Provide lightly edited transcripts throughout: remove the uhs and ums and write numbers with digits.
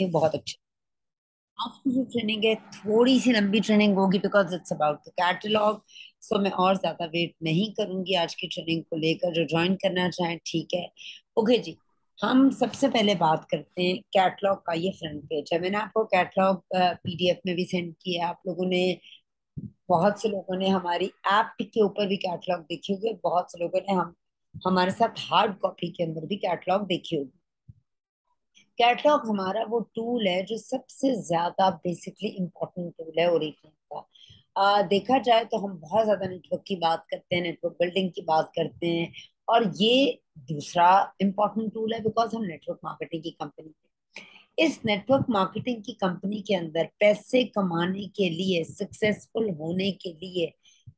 करती हूँ बहुत अच्छा। आज की जो ट्रेनिंग है थोड़ी सी लंबी ट्रेनिंग होगी because it's about the catalogue. So मैं और ज्यादा वेट नहीं करूंगी आज की ट्रेनिंग को लेकर। जो ज्वाइन करना चाहें ठीक है। ओके जी। हम सबसे पहले बात करते हैं कैटलॉग का। ये फ्रंट पेज है। मैंने आपको कैटलॉग पीडीएफ में भी सेंड किया। आप लोगों ने, बहुत से लोगों ने हमारी ऐप के ऊपर भी कैटलॉग देखी होगी। बहुत से लोगों ने हम हमारे साथ हार्ड कॉपी के अंदर भी कैटलॉग देखी होगी। कैटलॉग हमारा वो टूल है जो सबसे ज्यादा बेसिकली इम्पोर्टेंट टूल है ओरिफ्लेम का। देखा जाए तो हम बहुत ज्यादा नेटवर्क की बात करते हैं, नेटवर्क बिल्डिंग की बात करते हैं, और ये दूसरा इम्पोर्टेंट टूल है बिकॉज हम नेटवर्क मार्केटिंग की कंपनी है। इस नेटवर्क मार्केटिंग की कंपनी के अंदर पैसे कमाने के लिए, सक्सेसफुल होने के लिए,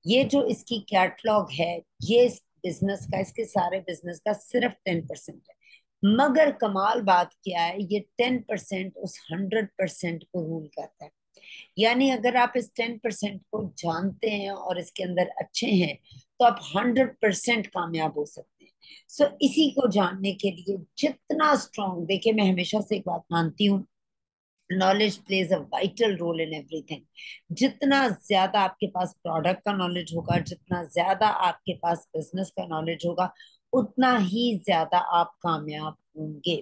ये जो इसकी कैटलॉग है, ये इस बिजनेस का, इसके सारे बिजनेस का सिर्फ 10% है। मगर कमाल बात क्या है, ये 10% उस 100% को रूल करता है। यानी अगर आप इस 10% को जानते हैं और इसके अंदर अच्छे हैं तो आप 100% कामयाब हो सकते हैं। सो इसी को जानने के लिए जितना स्ट्रांग, देखिए मैं हमेशा से एक बात मानती हूँ, knowledge plays a vital role in everything. जितना ज्यादा आपके पास प्रोडक्ट का नॉलेज होगा, जितना ज्यादा आपके पास बिजनेस का नॉलेज होगा, उतना ही ज्यादा आप कामयाब होंगे।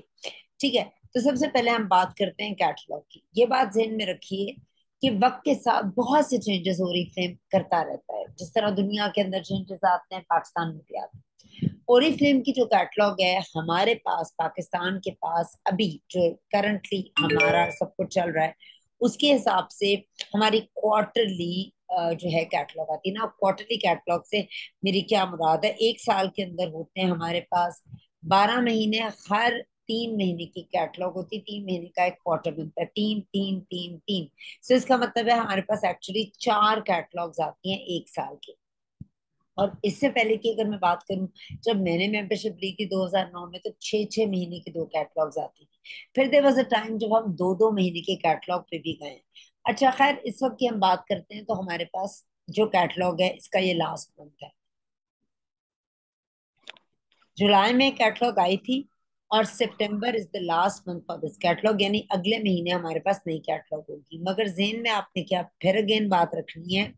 ठीक है। तो सबसे पहले हम बात करते हैं कैटलॉग की। ये बात ध्यान में रखिए कि वक्त के साथ बहुत से चेंजेस ओरिफ्लेम करता रहता है। जिस तरह दुनिया के अंदर चेंजेस आते हैं, पाकिस्तान में भी आते हैं। ओरिफ्लेम की जो कैटलॉग है हमारे पास, पाकिस्तान के पास अभी जो करंटली हमारा सब कुछ चल रहा है, उसके हिसाब से हमारी क्वार्टरली जो है कैटलॉग आती है ना। क्वार्टरली कैटलॉग से मेरी क्या मुराद है, एक साल के अंदर होते हैं हमारे पास 12 महीने। हर 3 महीने की कैटलॉग होती है। 3 महीने का एक क्वार्टर बनता है। तीन तीन तीन तीन। सो इसका मतलब है हमारे पास एक्चुअली 4 कैटलॉग्स आती हैं एक साल की। और इससे पहले की अगर मैं बात करूं, जब मैंने मेंबरशिप ली थी 2009 में, तो 6 6 महीने की 2 कैटलॉग्स आती थी। फिर देयर वाज अ टाइम जब हम 2 2 महीने के कैटलॉग पे भी गए। अच्छा खैर, इस वक्त की हम बात करते हैं तो हमारे पास जो कैटलॉग है इसका ये लास्ट मंथ है। जुलाई में कैटलॉग आई थी और सितंबर is the last month for this catalogue, यानी अगले महीने हमारे पास नई कैटलॉग होगी। मगर जेन में आपने क्या फिर अगेन बात रखनी है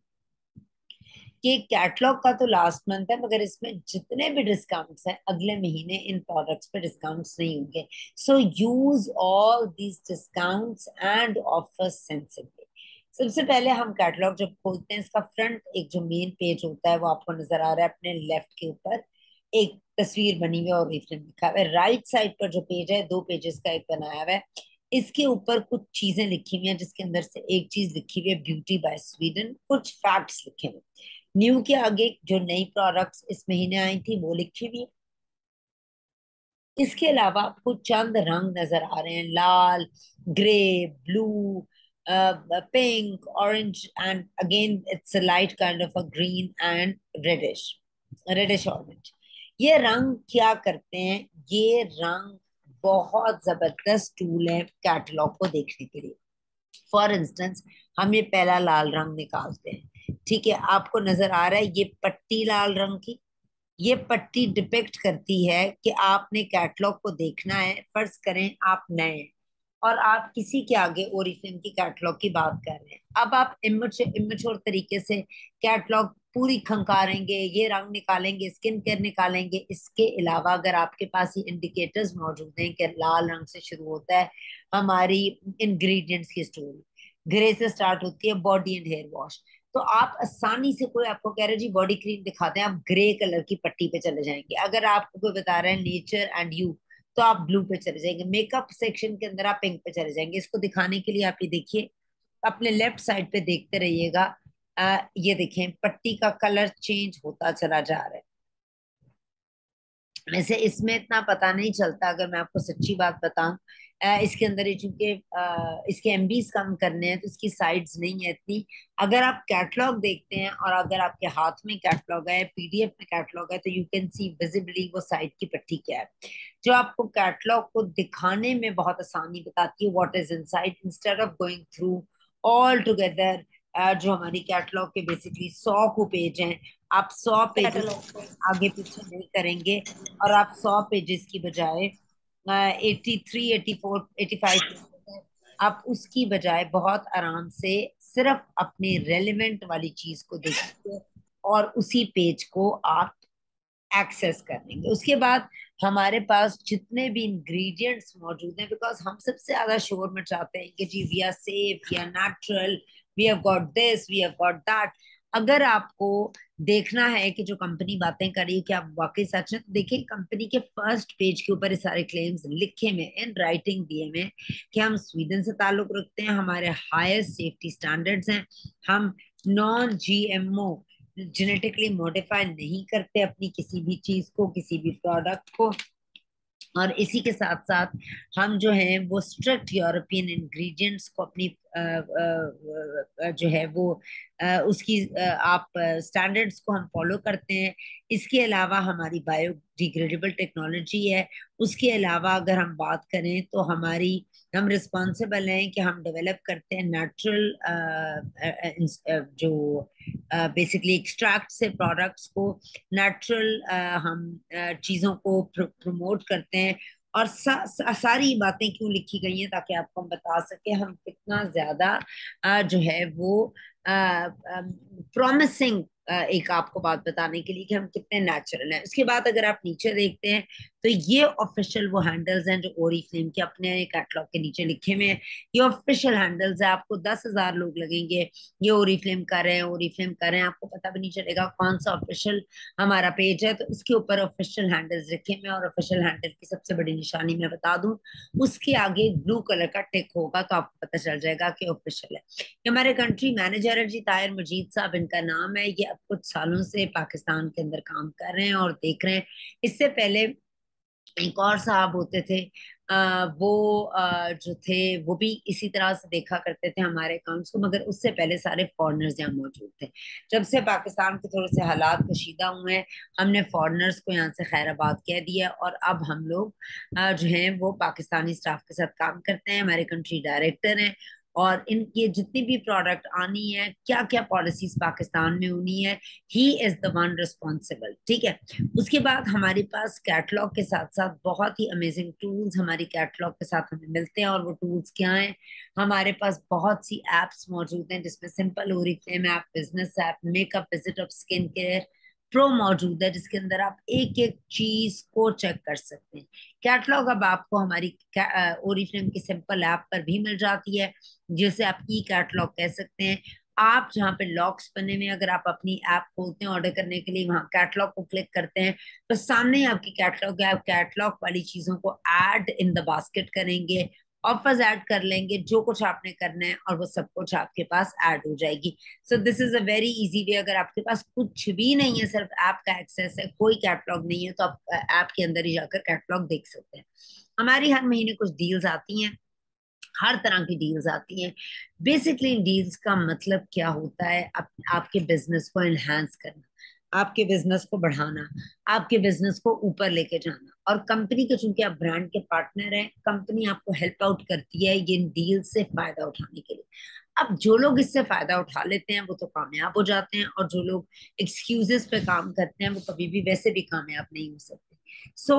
कि कैटलॉग का तो लास्ट मंथ है, मगर इसमें जितने भी डिस्काउंट्स हैं अगले महीने इन प्रोडक्ट्स पे डिस्काउंट्स नहीं होंगे। So use all these discounts and offers sensibly. सबसे पहले हम कैटलॉग जब खोलते हैं, इसका फ्रंट एक जो मेन पेज होता है वो आपको नजर आ रहा है अपने लेफ्ट के ऊपर। एक तस्वीर बनी हुई है और रेफरेंस लिखा हुआ है। राइट साइड पर जो पेज है, 2 पेजेस का एक बनाया हुआ है। इसके ऊपर कुछ चीजें लिखी हुई हैं, जिसके अंदर से एक चीज लिखी हुई है ब्यूटी बाय स्वीडन। कुछ फैक्ट्स लिखे हुए हैं। न्यू के आगे जो नई प्रोडक्ट्स इस महीने आई थी वो लिखी हुई है। इसके अलावा आपको चंद रंग नजर आ रहे हैं, लाल, grey, blue, pink, orange, and again it's a light kind of a green and reddish, reddish orange. ये रंग क्या करते हैं? ये रंग बहुत जबरदस्त टूल है कैटलॉग को देखने के लिए। फॉर इंस्टेंस, हम ये पहला लाल रंग निकालते हैं। ठीक है, आपको नजर आ रहा है ये पट्टी लाल रंग की। ये पट्टी डिपेक्ट करती है कि आपने कैटलॉग को देखना है। फर्ज करें आप नए हैं और आप किसी के आगे ओरिफ्लेम की कैटलॉग की बात कर रहे हैं। अब आप इमेच्योर तरीके से कैटलॉग पूरी खंकारेंगे, ये रंग निकालेंगे, स्किन केयर निकालेंगे। इसके अलावा अगर आपके पास ये इंडिकेटर्स मौजूद हैं कि लाल रंग से शुरू होता है हमारी इंग्रेडिएंट्स की स्टोरी, ग्रे से स्टार्ट होती है बॉडी एंड हेयर वॉश, तो आप आसानी से, कोई आपको कह रहे हैं जी बॉडी क्रीम दिखाते हैं, आप ग्रे कलर की पट्टी पे चले जाएंगे। अगर आपको कोई बता रहा है नेचर एंड यू, तो आप ब्लू पे चले जाएंगे। मेकअप सेक्शन के अंदर आप पिंक पे चले जाएंगे। इसको दिखाने के लिए आप ये देखिए, अपने लेफ्ट साइड पे देखते रहिएगा। ये देखें पट्टी का कलर चेंज होता चला जा रहा है। वैसे इसमें इतना पता नहीं चलता, अगर मैं आपको सच्ची बात बताऊं। इसके अंदर ये चूंकि इसके एमबीज कम करने हैं तो इसकी साइड्स नहीं है इतनी। अगर आप कैटलॉग देखते हैं और अगर आपके हाथ में कैटलॉग है, पीडीएफ में कैटलॉग है, तो यू कैन सी विजिबली वो साइड की पट्टी क्या है, जो आपको कैटलॉग को दिखाने में बहुत आसानी बताती है what is inside, instead of going through all together. जो हमारी कैटलॉग के बेसिकली 100 पेज हैं, आप 100 पेजेस कैटलॉग को। आगे पीछे नहीं करेंगे और आप 100 पेजेस की बजाय 83, 84, 85 आप उसकी बजाय बहुत आराम से सिर्फ अपने रेलेवेंट वाली चीज को देखिए और उसी पेज को आप एक्सेस कर लेंगे। उसके बाद हमारे पास जितने भी इंग्रेडिएंट्स मौजूद हैं, बिकॉज हम सबसे ज्यादा शोर मचाते हैं कि जी we are safe, we are natural, we have got this, we have got that. अगर आपको देखना है कि जो कंपनी बातें कर रही है कि आप वाकई सच है, तो देखिए कंपनी के फर्स्ट पेज के ऊपर ये सारे क्लेम्स लिखे हुए इन राइटिंग दिए हुए हैं कि हम स्वीडन से ताल्लुक रखते हैं, हमारे हाईएस्ट सेफ्टी स्टैंडर्ड्स हैं, हम नॉन जीएमओ जेनेटिकली मॉडिफाई नहीं करते अपनी किसी भी चीज को, किसी भी प्रोडक्ट को। और इसी के साथ साथ हम जो है वो स्ट्रिक्ट यूरोपियन इंग्रेडिएंट्स को अपनी जो है वो उसकी आप स्टैंडर्ड्स को हम फॉलो करते हैं। इसके अलावा हमारी बायोडिग्रेडेबल टेक्नोलॉजी है। उसके अलावा अगर हम बात करें तो हमारी हम रिस्पॉन्सिबल हैं कि हम डेवलप करते हैं नेचुरल जो बेसिकली एक्सट्रैक्ट से प्रोडक्ट्स को, नेचुरल हम चीजों को प्रमोट करते हैं। और सारी बातें क्यों लिखी गई हैं, ताकि आपको हम बता सके हम कितना ज्यादा जो है वो प्रॉमिसिंग, एक आपको बात बताने के लिए कि हम कितने नेचुरल हैं। उसके बाद अगर आप नीचे देखते हैं तो ये ऑफिशियल वो हैंडल्स हैं जो ओरीफ्लेम के अपने कैटलॉग के नीचे लिखे हुए हैं। ये ऑफिशियल हैंडल्स है, आपको 10,000 लोग लगेंगे ये ओरीफ्लेम कर रहे हैं, ओरीफ्लेम कर रहे हैं, आपको पता भी नहीं चलेगा कौन सा ऑफिशियल हमारा पेज है। तो इसके ऊपर ऑफिशियल हैंडल्स रखे हुए हैं, और ऑफिशियल हैंडल की सबसे बड़ी निशानी मैं बता दूं, उसके आगे ब्लू कलर का टिक होगा, तो आपको पता चल जाएगा कि ऑफिशियल है। ये हमारे कंट्री मैनेजर है जी ताहिर मजीद साहब, इनका नाम है। ये अब कुछ सालों से पाकिस्तान के अंदर काम कर रहे हैं और देख रहे हैं। इससे पहले एक और साहब होते थे, वो जो थे वो भी इसी तरह से देखा करते थे हमारे अकाउंट्स को, मगर उससे पहले सारे फॉरेनर्स यहाँ मौजूद थे। जब से पाकिस्तान के थोड़े से हालात कशीदा हुए हैं, हमने फॉरेनर्स को यहाँ से खैराबाद कह दिया, और अब हम लोग जो हैं वो पाकिस्तानी स्टाफ के साथ काम करते हैं। हमारे कंट्री डायरेक्टर हैं, और इनकी जितनी भी प्रोडक्ट आनी है, क्या क्या पॉलिसीज पाकिस्तान में होनी है, he is the one responsible. ठीक है। उसके बाद हमारे पास कैटलॉग के साथ साथ बहुत ही अमेजिंग टूल्स हमारी कैटलॉग के साथ हमें मिलते हैं। और वो टूल्स क्या हैं, हमारे पास बहुत सी एप्स मौजूद हैं, जिसमें simple Oriflame app, business app, makeup visit of skin care pro मौजूद है, जिसके अंदर आप एक एक चीज को चेक कर सकते हैं। कैटलॉग अब आपको हमारी ओरिफ्लेम की सिंपल ऐप पर भी मिल जाती है, जिसे आप ई कैटलॉग कह सकते हैं। आप जहाँ पे लॉक्स बने हुए हैं, अगर आप अपनी ऐप खोलते हैं ऑर्डर करने के लिए, वहां कैटलॉग को क्लिक करते हैं, तो सामने ही आपकी कैटलॉग है। आप कैटलॉग वाली चीजों को ऐड इन द बास्केट करेंगे, ऑफर्स ऐड कर लेंगे, जो कुछ आपने करना है, और वो सब कुछ आपके पास ऐड हो जाएगी। So this is a very easy way. अगर आपके पास कुछ भी नहीं है, सिर्फ ऐप का एक्सेस है, कोई कैटलॉग नहीं है, तो आप ऐप के अंदर ही जाकर कैटलॉग देख सकते हैं। हमारी हर महीने कुछ डील्स आती हैं, हर तरह की डील्स आती हैं। बेसिकली डील्स का मतलब क्या होता है, आपके बिजनेस को एनहांस करना, आपके बिजनेस को बढ़ाना, आपके बिजनेस को ऊपर लेके जाना। और कंपनी के, चूंकि आप ब्रांड के पार्टनर हैं, कंपनी आपको हेल्प आउट करती है ये डील से फायदा उठाने के लिए। अब जो लोग इससे फायदा उठा लेते हैं वो तो कामयाब हो जाते हैं, और जो लोग एक्सक्यूजेस पे काम करते हैं वो कभी भी वैसे भी कामयाब नहीं हो सकते। सो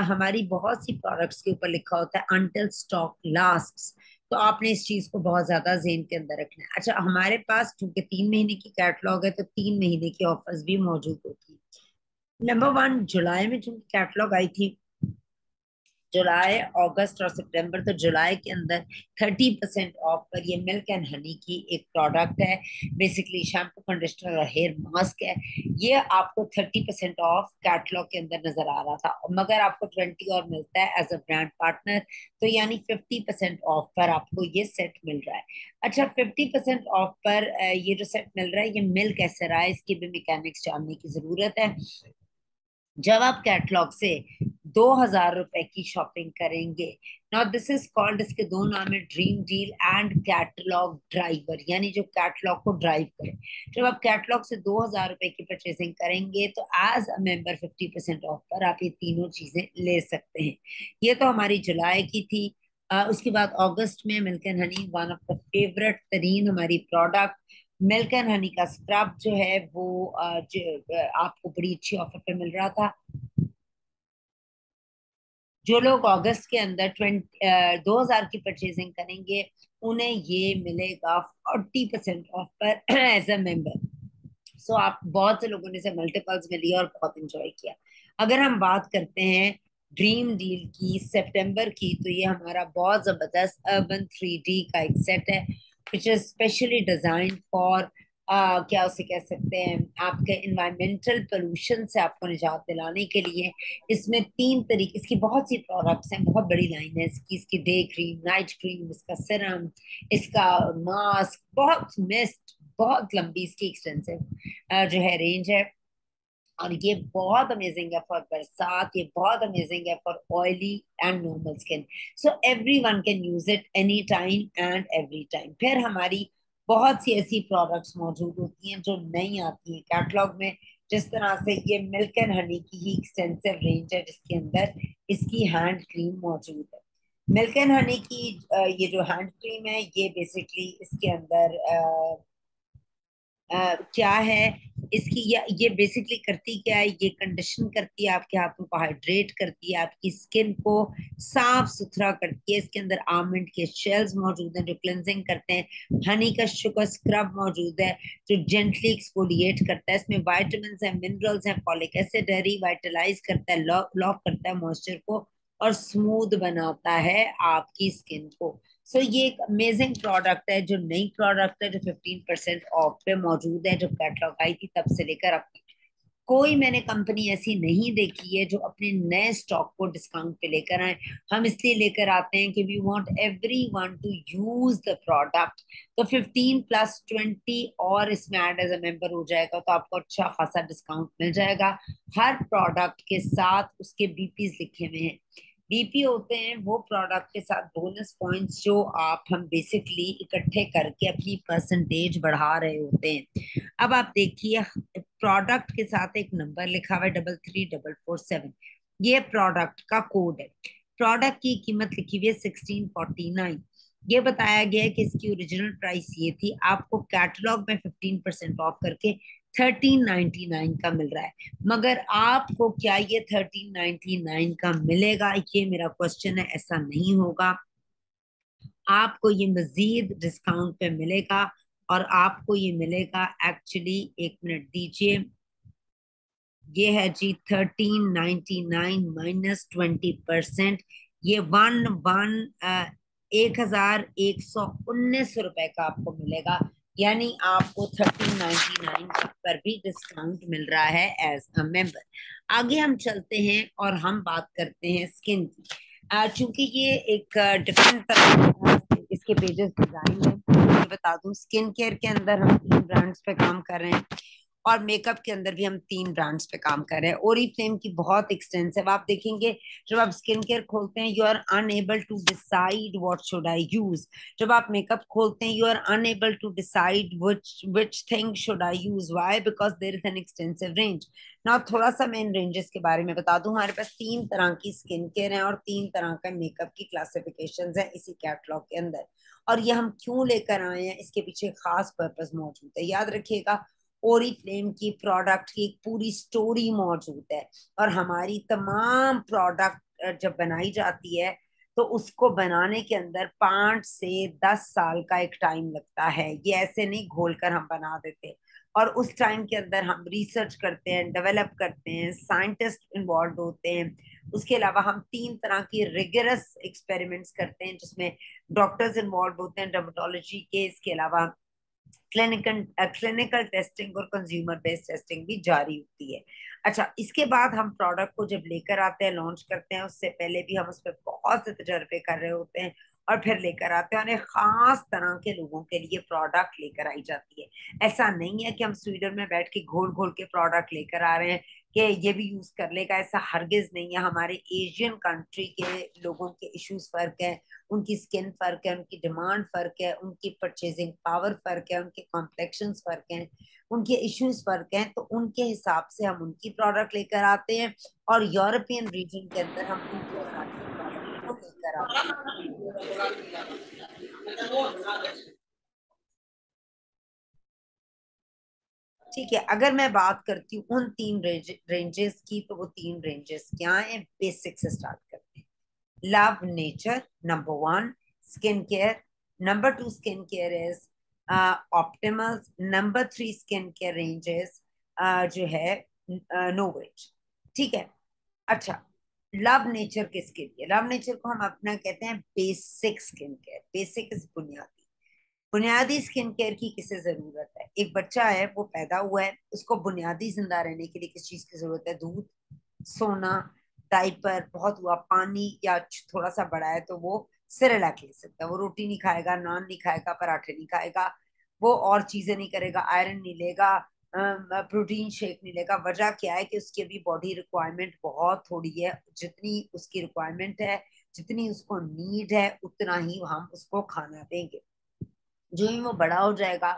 हमारी बहुत सी प्रोडक्ट्स के ऊपर लिखा होता है अनटिल स्टॉक लास्ट्स। तो आपने इस चीज को बहुत ज्यादा जेन के अंदर रखना है। अच्छा, हमारे पास चूंकि 3 महीने की कैटलॉग है, तो 3 महीने की ऑफर्स भी मौजूद होती है। नंबर वन, जुलाई में चूंकि कैटलॉग आई थी, जुलाई, अगस्त और सितंबर, तो जुलाई के अंदर 30% ऑफ पर ये मिल्क एंड हनी की एक प्रोडक्ट है, बेसिकली शैम्पू, कंडीशनर और हेयर मास्क है। ये आपको 30% ऑफ कैटलॉग के अंदर नजर आ रहा था, मगर आपको 20 और मिलता है एज अ ब्रांड पार्टनर, तो यानी 50% ऑफ पर आपको ये सेट मिल रहा है। अच्छा, 50% ऑफ पर ये जो सेट मिल रहा है, ये मिल्क कैसे रहा है, इसकी भी मैकेनिक्स जानने की जरूरत है। जब आप कैटलॉग से 2,000 रुपए की शॉपिंग करेंगे, नाउ दिस इज कॉल्ड, इसके दो नाम है, dream deal and catalogue driver, यानी जो कैटलॉग को ड्राइव करे। जब आप कैटलॉग से 2,000 रुपए की परचेसिंग करेंगे, तो एज अ मेंबर 50% ऑफ पर आप ये तीनों चीजें ले सकते हैं। ये तो हमारी जुलाई की थी। उसके बाद अगस्त में milk and honey, one of the favourite तरीन हमारी प्रोडक्ट, मिल्क एंड हनी का स्क्रब जो है वो आपको बड़ी अच्छी ऑफर पे मिल रहा था। जो लोग अगस्त के अंदर 2000 की परचेजिंग करेंगे उन्हें ये मिलेगा 40% ऑफ पर एज अ मेंबर। सो आप बहुत से लोगों ने इसे मल्टीपल्स में लिया और बहुत इंजॉय किया। अगर हम बात करते हैं ड्रीम डील की सितंबर की, तो ये हमारा बहुत जबरदस्त अर्बन 3D का एक सेट है which is specially design for क्या उसे कह सकते हैं, आपके इन्वायरमेंटल पोल्यूशन से आपको निजात दिलाने के लिए। इसमें तीन तरीके, इसकी बहुत सी प्रोडक्ट्स हैं, बहुत बड़ी लाइन है इसकी। इसकी डे क्रीम, नाइट क्रीम, इसका सिरम, इसका मास्क, बहुत मिस्ट, बहुत लंबी इसकी एक्सटेंसिव जो है रेंज है। और ये बहुत अमेजिंग है फॉर बरसात, ये बहुत अमेजिंग है for oily and normal skin. So every one can use it any time and every time. फिर हमारी बहुत सी ऐसी प्रोडक्ट्स मौजूद होती हैं जो नहीं आती हैं कैटलॉग में। जिस तरह से ये मिल्क एंड हनी की ही एक्सटेंसिव रेंज है जिसके अंदर इसकी हैंड क्रीम मौजूद है। मिल्क एंड हनी की ये जो हैंड क्रीम है ये बेसिकली इसके अंदर क्या है इसकी, ये बेसिकली करती क्या है, ये कंडीशन करती है आपके हाथों को, हाइड्रेट करती है, आपकी स्किन को साफ सुथरा करती है। इसके अंदर आमंड के शेल्स मौजूद हैं जो क्लेंजिंग करते हैं। हनी का शुगर स्क्रब मौजूद है जो जेंटली एक्सफोलिएट करता है। इसमें वाइटामिन है, मिनरल्स हैं, फॉलिक एसिड है, रिवाइटलाइज करता है, लॉक करता है मॉइस्चर को और स्मूथ बनाता है आपकी स्किन को। सो ये एक अमेजिंग प्रोडक्ट है, जो नई प्रोडक्ट है, जो 15% ऑफ पे मौजूद है, जो कैटलॉग आई थी तब से लेकर अब तक। कोई मैंने कंपनी ऐसी नहीं देखी है जो अपने नए स्टॉक को डिस्काउंट पे लेकर आए। हम इसलिए लेकर आते हैं कि we want every one to use the product. तो 15 + 20 और इसमें ऐड एज अ मेंबर हो जाएगा तो आपको अच्छा खासा डिस्काउंट मिल जाएगा। हर प्रोडक्ट के साथ उसके बीपीज लिखे हुए हैं। बीपी होते हैं वो प्रोडक्ट के साथ बोनस पॉइंट्स जो आप हम बेसिकली इकट्ठे करके अपनी परसेंटेज बढ़ा रहे होते हैं। अब आप देखिए प्रोडक्ट के साथ एक नंबर लिखा हुआ है 334447, ये प्रोडक्ट का कोड है। प्रोडक्ट की कीमत लिखी हुई है 1649। ये बताया गया है कि इसकी ओरिजिनल प्राइस ये थी, आपको कैटलॉग में 15% ऑफ करके 1399 का मिल रहा है। मगर आपको क्या ये 1399 का मिलेगा, ये मेरा क्वेश्चन है। ऐसा नहीं होगा, आपको ये मजीद डिस्काउंट पे मिलेगा। और आपको ये मिलेगा एक्चुअली, एक मिनट दीजिए, ये है जी 1399 -20%। ये 1119 रुपए का आपको मिलेगा। यानी आपको 1399 पर भी डिस्काउंट मिल रहा है एज अ मेंबर। आगे हम चलते हैं और हम बात करते हैं स्किन की। चूंकि ये एक डिफरेंट तरह इसके पेजेस डिजाइन है, मैं बता दूं स्किन केयर के अंदर हम 3 ब्रांड्स पे काम कर रहे हैं और मेकअप के अंदर भी हम 3 ब्रांड्स पे काम कर रहे हैं। ओरीफ्लेम की बहुत एक्सटेंसिव, आप देखेंगे जब आप स्किन केयर खोलते हैं you are unable to decide what should I use. जब आप मेकअप खोलते हैं you are unable to decide which thing should I use. Why? Because there is an extensive range. ना थोड़ा सा मैं इन रेंजेस के बारे में बता दूं। हमारे पास 3 तरह की स्किन केयर है और 3 तरह का मेकअप की क्लासिफिकेशन है इसी कैटलॉग के अंदर। और ये हम क्यों लेकर आए हैं, इसके पीछे खास पर्पस मौजूद है, याद रखिएगा। ओरीफ्लेम की प्रोडक्ट की एक पूरी स्टोरी मौजूद है। और हमारी तमाम प्रोडक्ट जब बनाई जाती है तो उसको बनाने के अंदर 5 से 10 साल का एक टाइम लगता है। ये ऐसे नहीं घोल कर हम बना देते। और उस टाइम के अंदर हम रिसर्च करते हैं, डेवलप करते हैं, साइंटिस्ट इन्वॉल्व होते हैं। उसके अलावा हम 3 तरह की रिगरस एक्सपेरिमेंट्स करते हैं जिसमें डॉक्टर्स इन्वॉल्व होते हैं डर्मेटोलॉजी के। इसके अलावा क्लिनिकल क्लिनिकल टेस्टिंग और कंज्यूमर बेस्ड टेस्टिंग भी जारी होती है। अच्छा, इसके बाद हम प्रोडक्ट को जब लेकर आते हैं, लॉन्च करते हैं, उससे पहले भी हम उस पर बहुत से तजर्बे कर रहे होते हैं और फिर लेकर आते हैं। और एक खास तरह के लोगों के लिए प्रोडक्ट लेकर आई जाती है। ऐसा नहीं है कि हम स्वीडन में बैठ के घोल घोल के प्रोडक्ट लेकर आ रहे हैं कि ये भी यूज कर लेगा, ऐसा हरगिज नहीं है। हमारे एशियन कंट्री के लोगों के इश्यूज फर्क है, उनकी स्किन फर्क है, उनकी डिमांड फर्क है, उनकी परचेजिंग पावर फर्क है, उनके कॉम्प्लेक्शन फर्क हैं, उनके इश्यूज फर्क हैं। तो उनके हिसाब से हम उनकी प्रोडक्ट लेकर आते हैं और यूरोपियन रीजन के अंदर हम उनके हिसाब से प्रोडक्ट को लेकर आते हैं। ठीक है, अगर मैं बात करती हूँ उन 3 रेंजेस की, तो वो 3 रेंजेस क्या है, बेसिक से स्टार्ट करते हैं। love nature, number one. Skincare, number two, skincare is optimals, number three, skincare ranges जो है नोवेट। ठीक है। अच्छा, लव नेचर किसके लिए? लव नेचर को हम अपना कहते हैं basic skin care. Basic is बुनियादी। बुनियादी स्किन केयर की किसे जरूरत है? एक बच्चा है, वो पैदा हुआ है, उसको बुनियादी जिंदा रहने के लिए किस चीज की जरूरत है? दूध, सोना, डाइपर, बहुत हुआ पानी, या थोड़ा सा बड़ा है तो वो सेरेलैक ले सकता है। वो रोटी नहीं खाएगा, नान नहीं खाएगा, पराठे नहीं खाएगा, वो और चीजें नहीं करेगा, आयरन नहीं लेगा, प्रोटीन शेक नहीं लेगा। वजह क्या है कि उसकी अभी बॉडी रिक्वायरमेंट बहुत थोड़ी है। जितनी उसकी रिक्वायरमेंट है, जितनी उसको नीड है, उतना ही हम उसको खाना देंगे। जो ही वो बड़ा हो जाएगा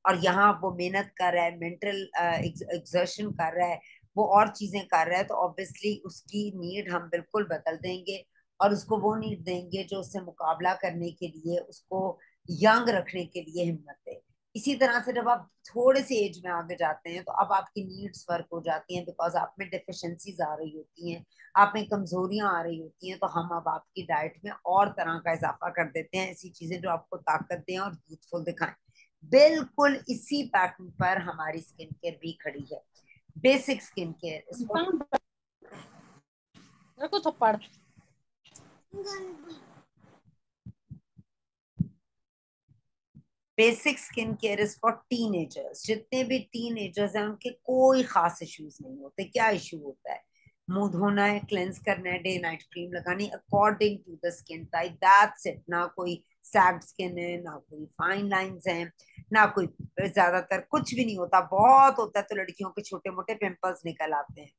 और यहाँ वो मेहनत कर रहा है, मेंटल एक्सर्शन कर रहा है, वो और चीजें कर रहा है, तो ऑब्वियसली उसकी नीड हम बिल्कुल बदल देंगे और उसको वो नीड देंगे जो उससे मुकाबला करने के लिए, उसको यंग रखने के लिए हिम्मत दे। इसी तरह से जब आप थोड़े से एज में आगे जाते हैं तो अब आपकी नीड्स फर्क हो जाती हैं, बिकॉज आप में डिफिशिएंसीज आ रही होती हैं, आप में कमजोरियां आ रही होती हैं। तो हम अब आपकी डाइट में और तरह का इजाफा कर देते हैं, ऐसी चीजें जो आपको ताकत दें और यूथफुल दिखाएं। बिल्कुल इसी पैटर्न पर हमारी स्किन केयर भी खड़ी है। Basic skin care is for रखो थप्पड़। Basic skin care is for teenagers. जितने भी टीनेजर्स हैं उनके कोई खास इश्यूज नहीं होते। क्या इशू होता है? मुंह धोना है, क्लेंस करना है, डे नाइट क्रीम लगानी according to the skin type, that's it. ना कोई सैग स्किन है, ना कोई फाइन लाइंस हैं, ना कोई, ज्यादातर कुछ भी नहीं होता। बहुत होता है तो लड़कियों के छोटे मोटे पिंपल्स निकल आते हैं।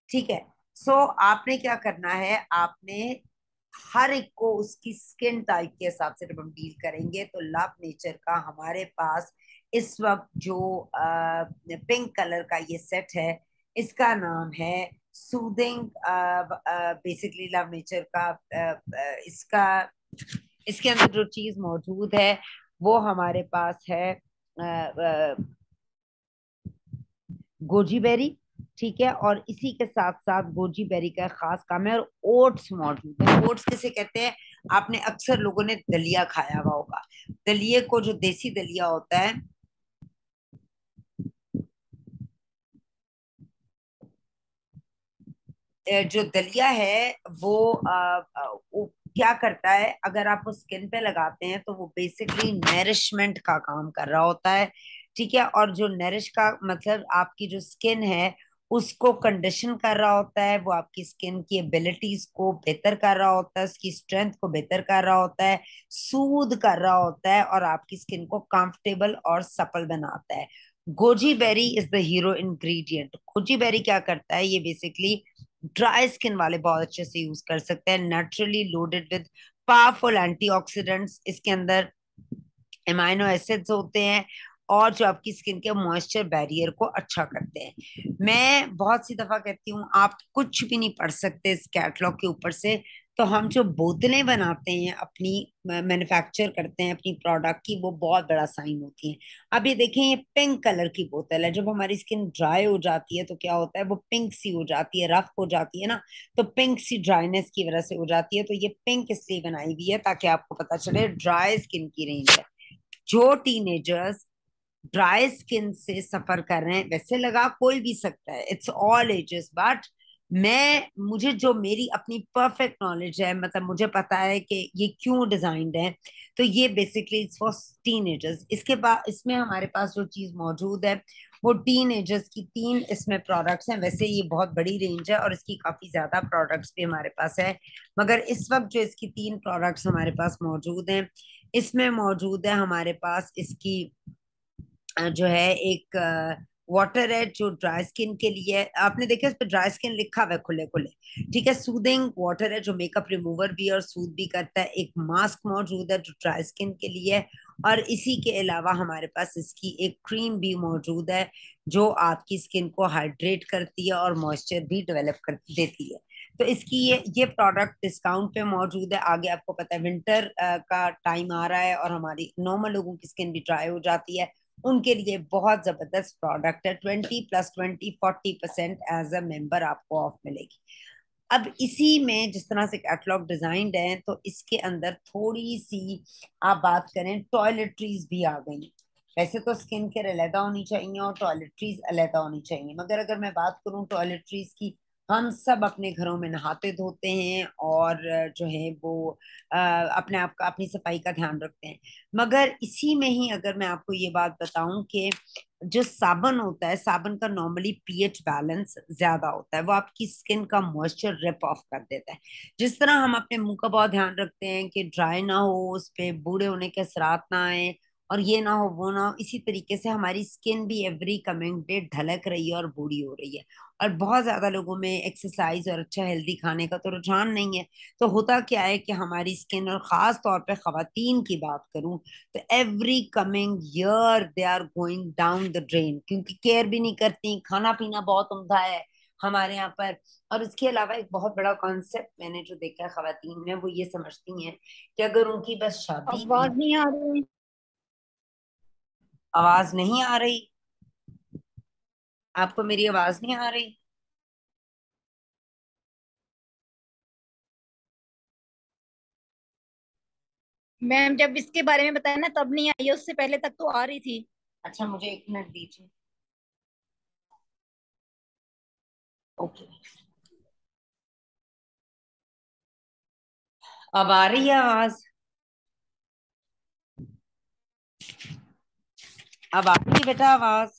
ठीक है। सो आपने क्या करना है? आपने हर एक को उसकी स्किन टाइप के हिसाब से जब हम डील करेंगे, तो लव नेचर का हमारे पास इस वक्त जो पिंक कलर का ये सेट है, इसका नाम है सूदिंग। बेसिकली लव नेचर का इसका, इसके अंदर जो चीज मौजूद है वो हमारे पास है गोजी बेरी। ठीक है। और इसी के साथ साथ गोजी बेरी का खास काम है, और ओट्स मौजूद है। ओट्स किसे कहते हैं? आपने अक्सर लोगों ने दलिया खाया हुआ होगा। दलिये को, जो देसी दलिया होता है, जो दलिया है वो क्या करता है? अगर आप वो स्किन पे लगाते हैं तो वो बेसिकली नरिशमेंट का काम कर रहा होता है। ठीक है। और जो नरिश का मतलब आपकी जो स्किन है उसको कंडीशन कर रहा होता है, वो आपकी स्किन की एबिलिटीज को बेहतर कर रहा होता है, उसकी स्ट्रेंथ को बेहतर कर रहा होता है, सूद कर रहा होता है, और आपकी स्किन को कंफर्टेबल और सपल बनाता है। Goji berry is the hero ingredient. Goji berry क्या करता है? ये बेसिकली ड्राई स्किन वाले बहुत अच्छे से यूज कर सकते हैं। Naturally loaded with powerful antioxidants. इसके अंदर एमाइनो एसिड्स होते हैं और जो आपकी स्किन के मॉइस्चर बैरियर को अच्छा करते हैं। मैं बहुत सी दफा कहती हूँ, आप कुछ भी नहीं पढ़ सकते इस कैटलॉग के ऊपर से। तो हम जो बोतलें बनाते हैं, अपनी मैन्युफैक्चर करते हैं अपनी प्रोडक्ट की, वो बहुत बड़ा साइन होती है। अब ये देखें, ये पिंक कलर की बोतल है। जब हमारी स्किन ड्राई हो जाती है तो क्या होता है? वो पिंक सी हो जाती है, रफ हो जाती है ना। तो पिंक सी ड्राइनेस की वजह से हो जाती है। तो ये पिंक इसलिए बनाई हुई है ताकि आपको पता चले ड्राई स्किन की रेंज है। जो टीनेजर्स ड्राई स्किन से सफर कर रहे हैं, वैसे लगा कोई भी सकता है, इट्स ऑल एजेस, बट मैं, मुझे जो मेरी अपनी परफेक्ट नॉलेज है, मतलब मुझे पता है कि ये क्यों डिजाइंड है। तो ये बेसिकली इट्स फॉर टीनेजर्स। इसके बाद इसमें हमारे पास जो चीज मौजूद है वो टीनेजर्स की तीन इसमें प्रोडक्ट्स हैं। वैसे ये बहुत बड़ी रेंज है और इसकी काफी ज्यादा प्रोडक्ट्स भी हमारे पास है, मगर इस वक्त जो इसकी तीन प्रोडक्ट्स हमारे पास मौजूद हैं, इसमें मौजूद है हमारे पास इसकी जो है एक वाटर है जो ड्राई स्किन के लिए है। आपने देखा इस पे ड्राई स्किन लिखा हुआ है खुले खुले। ठीक है। सूदिंग वाटर है जो मेकअप रिमूवर भी है और सूद भी करता है। एक मास्क मौजूद है जो ड्राई स्किन के लिए है। और इसी के अलावा हमारे पास इसकी एक क्रीम भी मौजूद है जो आपकी स्किन को हाइड्रेट करती है और मॉइस्चर भी डेवलप कर देती है। तो इसकी ये प्रोडक्ट डिस्काउंट पे मौजूद है। आगे आपको पता है विंटर का टाइम आ रहा है और हमारी नॉर्मल लोगों की स्किन भी ड्राई हो जाती है, उनके लिए बहुत जबरदस्त प्रोडक्ट है। 20 + 20 40% एज अ मेंबर आपको ऑफ मिलेगी। अब इसी में जिस तरह से कैटलॉग डिजाइंड है, तो इसके अंदर थोड़ी सी आप बात करें, टॉयलेटरीज भी आ गई। वैसे तो स्किन केयर अलहदा होनी चाहिए और टॉयलेटरीज अलहदा होनी चाहिए, मगर अगर मैं बात करूं टॉयलेटरीज की, हम सब अपने घरों में नहाते धोते हैं और जो है वो अपने आप का, अपनी सफाई का ध्यान रखते हैं। मगर इसी में ही अगर मैं आपको ये बात बताऊं कि जो साबन होता है, साबन का नॉर्मली पीएच बैलेंस ज्यादा होता है, वो आपकी स्किन का मॉइस्चर रिप ऑफ कर देता है। जिस तरह हम अपने मुंह का बहुत ध्यान रखते हैं कि ड्राई ना हो, उस पे बूढ़े होने के असरात ना आए, और ये ना हो वो ना हो, इसी तरीके से हमारी स्किन भी एवरी कमिंग डे ढलक रही है और बूढ़ी हो रही है। और बहुत ज्यादा लोगों में एक्सरसाइज और अच्छा हेल्दी खाने का तो रुझान नहीं है। तो होता क्या है कि हमारी स्किन, और खास तौर पे खवातीन की बात करूं, तो every coming year they are going down the drain, क्योंकि केयर भी नहीं करती, खाना पीना बहुत उम्दा है हमारे यहाँ पर। और इसके अलावा एक बहुत बड़ा कॉन्सेप्ट मैंने जो देखा है खवातीन में, वो ये समझती हैं कि अगर उनकी बस शादी हुई। आवाज नहीं आ रही। आवाज नहीं आ रही? आपको मेरी आवाज नहीं आ रही? मैम जब इसके बारे में बताया ना तब नहीं आई, उससे पहले तक तो आ रही थी। अच्छा, मुझे एक मिनट दीजिए। ओके, अब आ रही है आवाज? अब आ रही है बेटा आवाज?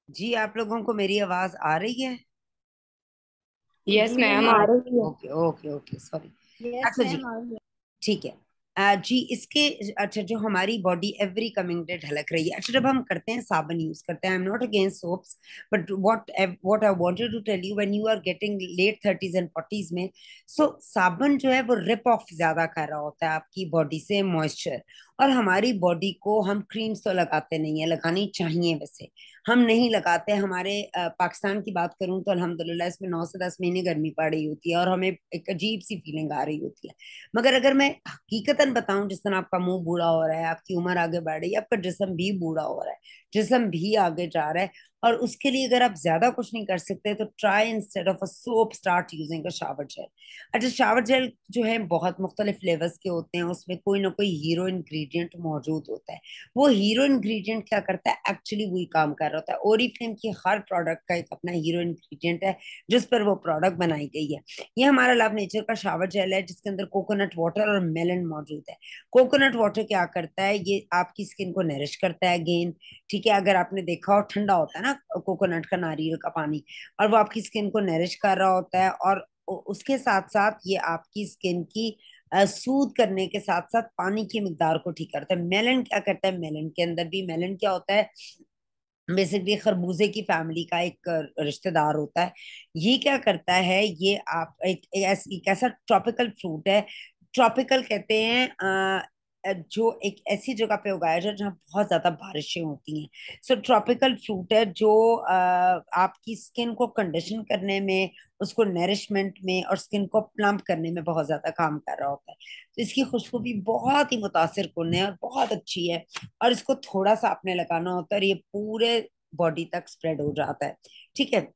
जी, आप लोगों को मेरी आवाज आ रही है? यस जी मैम मैम, आ रही है। Okay okay okay, sorry. Yes अच्छा जी, मैम आ रही है। ठीक है। जी इसके, अच्छा, जो हमारी बॉडी एवरी कमिंग डे ढलक रही है, अच्छा जब हम करते हैं साबन यूज करते हैं, I am not against soaps, but what I wanted to tell you, when you are getting late 30s and 40s में, सो साबन जो है वो रिप ऑफ ज्यादा कर रहा होता है आपकी बॉडी से मॉइस्चर। और हमारी बॉडी को हम क्रीम्स तो लगाते नहीं है, लगानी चाहिए वैसे, हम नहीं लगाते। हमारे पाकिस्तान की बात करूं तो अल्हम्दुलिल्लाह इसमें 9 से 10 महीने गर्मी पड़ रही होती है और हमें एक अजीब सी फीलिंग आ रही होती है। मगर अगर मैं हकीकतन बताऊं, जिस तरह आपका मुंह बूढ़ा हो रहा है, आपकी उम्र आगे बढ़ रही है, आपका जिस्म भी बूढ़ा हो रहा है, जिस्म भी आगे जा रहा है, और उसके लिए अगर आप ज्यादा कुछ नहीं कर सकते, तो try instead of a soap start using a shower gel. अच्छा, शावर जेल जो है बहुत मुख्तलिफ फ्लेवर्स के होते हैं, उसमें कोई ना कोई हीरो इंग्रेडिएंट मौजूद होता है। वो हीरो इंग्रेडिएंट क्या करता है, एक्चुअली वही काम कर रहा होता है। ओरिफ्लेम की हर प्रोडक्ट का एक अपना हीरो इंग्रेडिएंट है जिस पर वो प्रोडक्ट बनाई गई है। ये हमारा लव नेचर का शावर जेल है जिसके अंदर कोकोनट वाटर और मेलन मौजूद है। कोकोनट वाटर क्या करता है, ये आपकी स्किन को नरिश करता है अगेन। ठीक है, अगर आपने देखा हो, ठंडा होता है ना कोकोनट का, नारियल का पानी, और वो आपकी स्किन को नरिश कर रहा होता है। और उसके साथ साथ ये आपकी स्किन की सूद करने के साथ साथ पानी की मिकदार को ठीक करता है। मेलन क्या करता है, मेलन के अंदर भी, मेलन क्या होता है, बेसिकली खरबूजे की फैमिली का एक रिश्तेदार होता है। ये क्या करता है, ये आप एक ऐसा ट्रॉपिकल फ्रूट है, ट्रॉपिकल कहते हैं, जो एक ऐसी जगह पे उगाया जाए जहाँ बहुत ज्यादा बारिशें होती हैं। सो ट्रॉपिकल फ्रूट है जो आपकी स्किन को कंडीशन करने में, उसको नरिशमेंट में और स्किन को प्लम्प करने में बहुत ज्यादा काम कर रहा होता है। तो इसकी खुशबू भी बहुत ही मुतासिर कुन है और बहुत अच्छी है। और इसको थोड़ा सा आपने लगाना होता है और ये पूरे बॉडी तक स्प्रेड हो जाता है। ठीक है,